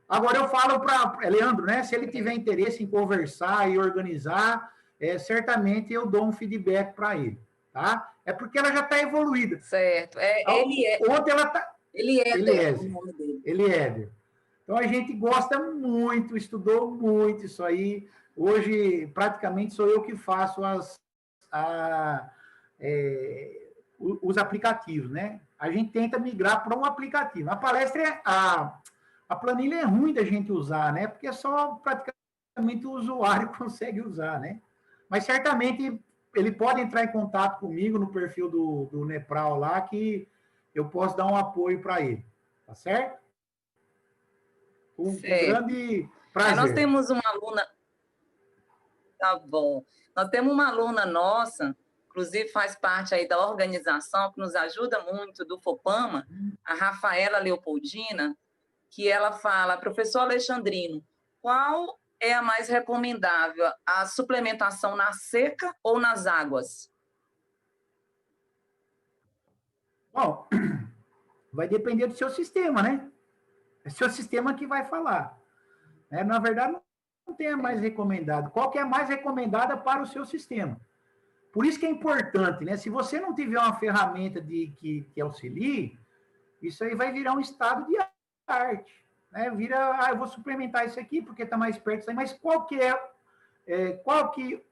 Agora eu falo para Leandro, né? Se ele tiver interesse em conversar e organizar, certamente eu dou um feedback para ele, tá? É porque ela já está evoluída. Certo. Ontem ela está... Eliéder. Então a gente gosta muito, estudou muito isso aí. Hoje, praticamente, sou eu que faço os aplicativos, né? A gente tenta migrar para um aplicativo. A palestra, a planilha é ruim da gente usar, né? Porque só praticamente o usuário consegue usar, né? Mas certamente ele pode entrar em contato comigo no perfil do Nepral lá, que eu posso dar um apoio para ele. Tá certo? Com grande prazer. Nós temos uma aluna... Tá bom. Nós temos uma aluna nossa, inclusive faz parte aí da organização, que nos ajuda muito, do FOPAMA, a Rafaela Leopoldina, que ela fala: professor Alexandrino, qual é a mais recomendável, a suplementação na seca ou nas águas? Bom, vai depender do seu sistema, né? É seu sistema que vai falar. Na verdade, não tem a mais recomendada. Qual que é a mais recomendada para o seu sistema? Por isso que é importante, né? Se você não tiver uma ferramenta que auxilie, Isso aí vai virar um estado de arte, né? Vira, eu vou suplementar isso aqui porque está mais perto disso aí, mas qual que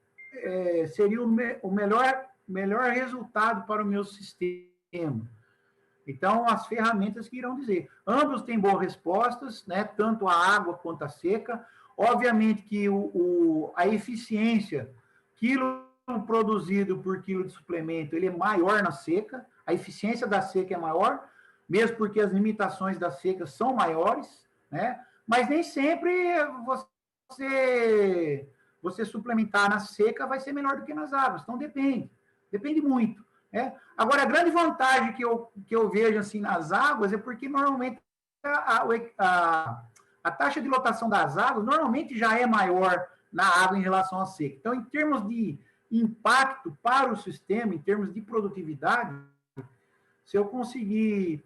seria o melhor resultado para o meu sistema? Então, as ferramentas que irão dizer. Ambos têm boas respostas, né? Tanto a água quanto a seca. Obviamente que a eficiência, quilo produzido por quilo de suplemento, ele é maior na seca, a eficiência da seca é maior, mesmo porque as limitações da seca são maiores, né? Mas nem sempre você suplementar na seca vai ser melhor do que nas águas, então depende muito, né? Agora, a grande vantagem que eu vejo assim nas águas é porque normalmente a taxa de lotação das águas normalmente já é maior na água em relação à seca. Então, em termos de impacto para o sistema, em termos de produtividade, se eu conseguir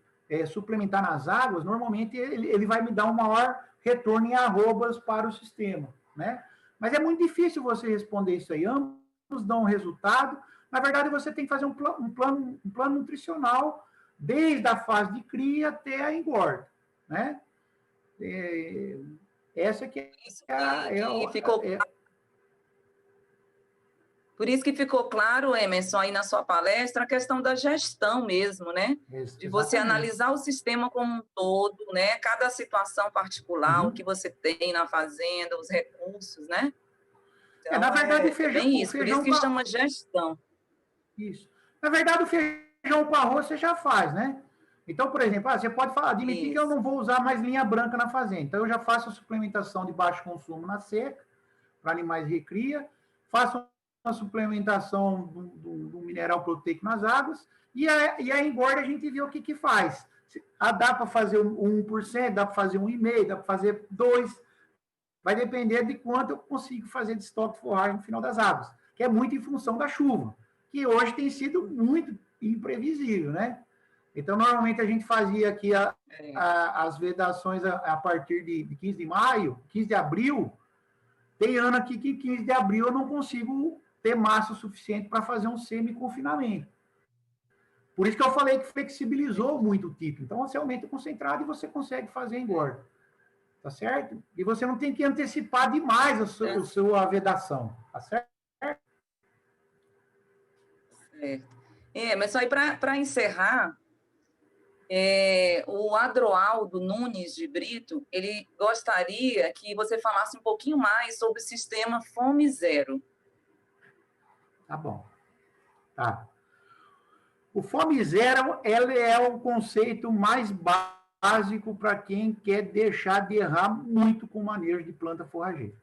suplementar nas águas, normalmente ele vai me dar um maior retorno em arrobas para o sistema, né? Mas é muito difícil você responder isso aí. Ambos dão um resultado. Na verdade, você tem que fazer um plano nutricional desde a fase de cria até a engorda, né? Essa que Por isso que ficou claro, Emerson, aí na sua palestra, a questão da gestão mesmo, né? De você analisar o sistema como um todo, né? Cada situação particular, o que você tem na fazenda, os recursos, né? Então, na verdade, o feijão, bem isso, por isso que chama gestão. Isso. Na verdade, o feijão com arroz você já faz, né? Então, por exemplo, você pode admitir que eu não vou usar mais linha branca na fazenda. Então, eu já faço a suplementação de baixo consumo na seca, para animais de recria, faço uma suplementação do mineral proteico nas águas, e a engorda a gente vê o que faz. Dá para fazer 1%, dá para fazer 1,5%, dá para fazer 2%, vai depender de quanto eu consigo fazer de estoque de forragem no final das águas, que é muito em função da chuva, que hoje tem sido muito imprevisível, né? Então, normalmente a gente fazia aqui as vedações a partir de 15 de maio, 15 de abril. Tem ano aqui que 15 de abril eu não consigo ter massa suficiente para fazer um semi-confinamento. Por isso que eu falei que flexibilizou muito o tipo. Então, você aumenta o concentrado e você consegue fazer engorda. Tá certo? E você não tem que antecipar demais a sua vedação. Tá certo? Certo. Mas só aí para encerrar, o Adroaldo Nunes de Brito, ele gostaria que você falasse um pouquinho mais sobre o sistema Fome Zero. Tá bom. Tá. O Fome Zero, ele é o conceito mais básico para quem quer deixar de errar muito com o manejo de planta forrageira.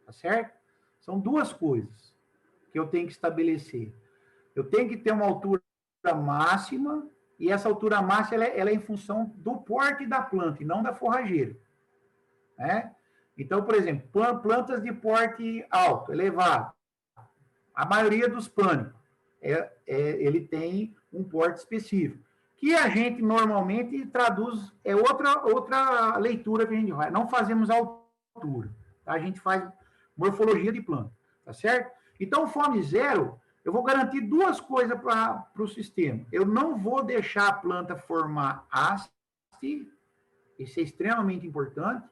Tá certo? São duas coisas que eu tenho que estabelecer. Eu tenho que ter uma altura máxima, e essa altura máxima ela é em função do porte da planta, e não da forrageira. Né? Então, por exemplo, plantas de porte alto, elevado. A maioria dos pânicos, ele tem um porte específico, que a gente normalmente traduz, outra leitura que a gente faz. Não fazemos altura, tá? A gente faz morfologia de planta, tá certo? Então, Fome Zero, eu vou garantir duas coisas para o sistema. Eu não vou deixar a planta formar haste, isso é extremamente importante,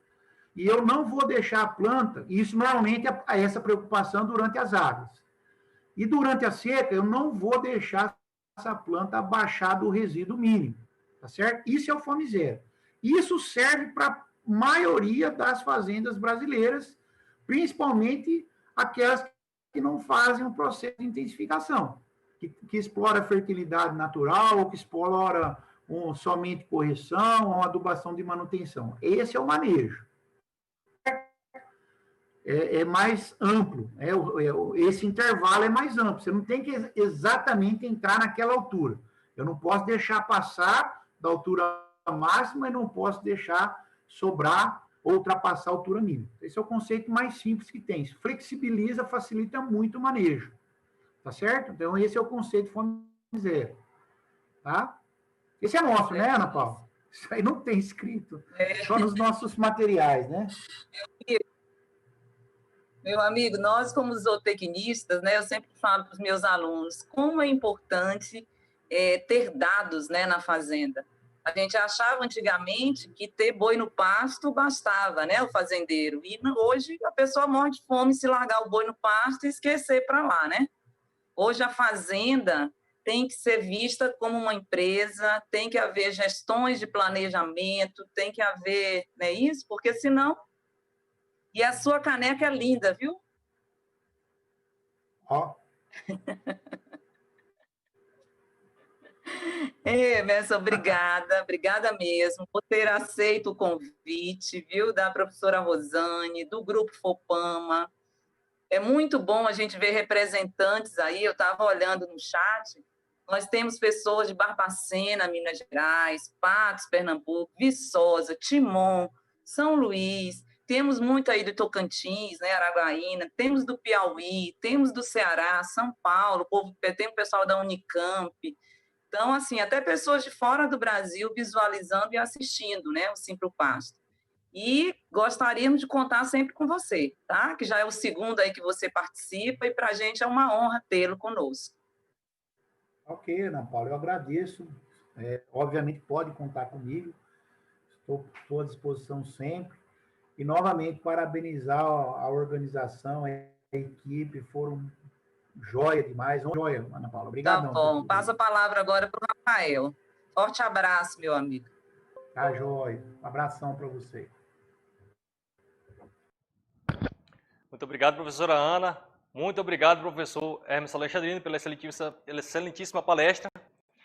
e eu não vou deixar a planta, e isso normalmente é essa preocupação durante as águas. E durante a seca, eu não vou deixar essa planta abaixar do resíduo mínimo, tá certo? Isso é o Fome Zero. Isso serve para a maioria das fazendas brasileiras, principalmente aquelas que não fazem um processo de intensificação, que explora a fertilidade natural, ou que explora somente correção, ou adubação de manutenção. Esse é o manejo. É mais amplo, esse intervalo é mais amplo, você não tem que exatamente entrar naquela altura. Eu não posso deixar passar da altura máxima e não posso deixar sobrar ou ultrapassar a altura mínima. Esse é o conceito mais simples que tem. Isso flexibiliza, facilita muito o manejo. Tá certo? Então, esse é o conceito Fome Zero. Tá? Esse é nosso, né, Ana Paula? Isso aí não tem escrito. Só nos nossos materiais, né? Meu amigo, nós como zootecnistas, né, eu sempre falo para os meus alunos como é importante ter dados, né, na fazenda. A gente achava antigamente que ter boi no pasto bastava, né, o fazendeiro. E hoje a pessoa morre de fome se largar o boi no pasto e esquecer para lá, né? Hoje a fazenda tem que ser vista como uma empresa, tem que haver gestões de planejamento, tem que haver, não é isso? Porque senão... E a sua caneca é linda, viu? Ó, Emerson, obrigada mesmo por ter aceito o convite, viu, da professora Rosane, do Grupo Fopama. É muito bom a gente ver representantes aí, eu estava olhando no chat, nós temos pessoas de Barbacena, Minas Gerais, Patos, Pernambuco, Viçosa, Timon, São Luís, temos muito aí do Tocantins, né, Araguaína, temos do Piauí, temos do Ceará, São Paulo, tem o pessoal da Unicamp. Então, assim, até pessoas de fora do Brasil visualizando e assistindo, né, o Simpro Pasto. E gostaríamos de contar sempre com você, tá? Que já é o segundo aí que você participa e para a gente é uma honra tê-lo conosco. ok, Ana Paula, eu agradeço. Obviamente pode contar comigo, estou à disposição sempre. E, novamente, parabenizar a organização, a equipe, foram joia demais. Joia, Ana Paula. Obrigadão. Tá bom, passa a palavra agora para o Rafael. Forte abraço, meu amigo. Tá joia. Um abração para você. Muito obrigado, professora Ana. Muito obrigado, professor Hermes Alexandrino, pela excelentíssima palestra.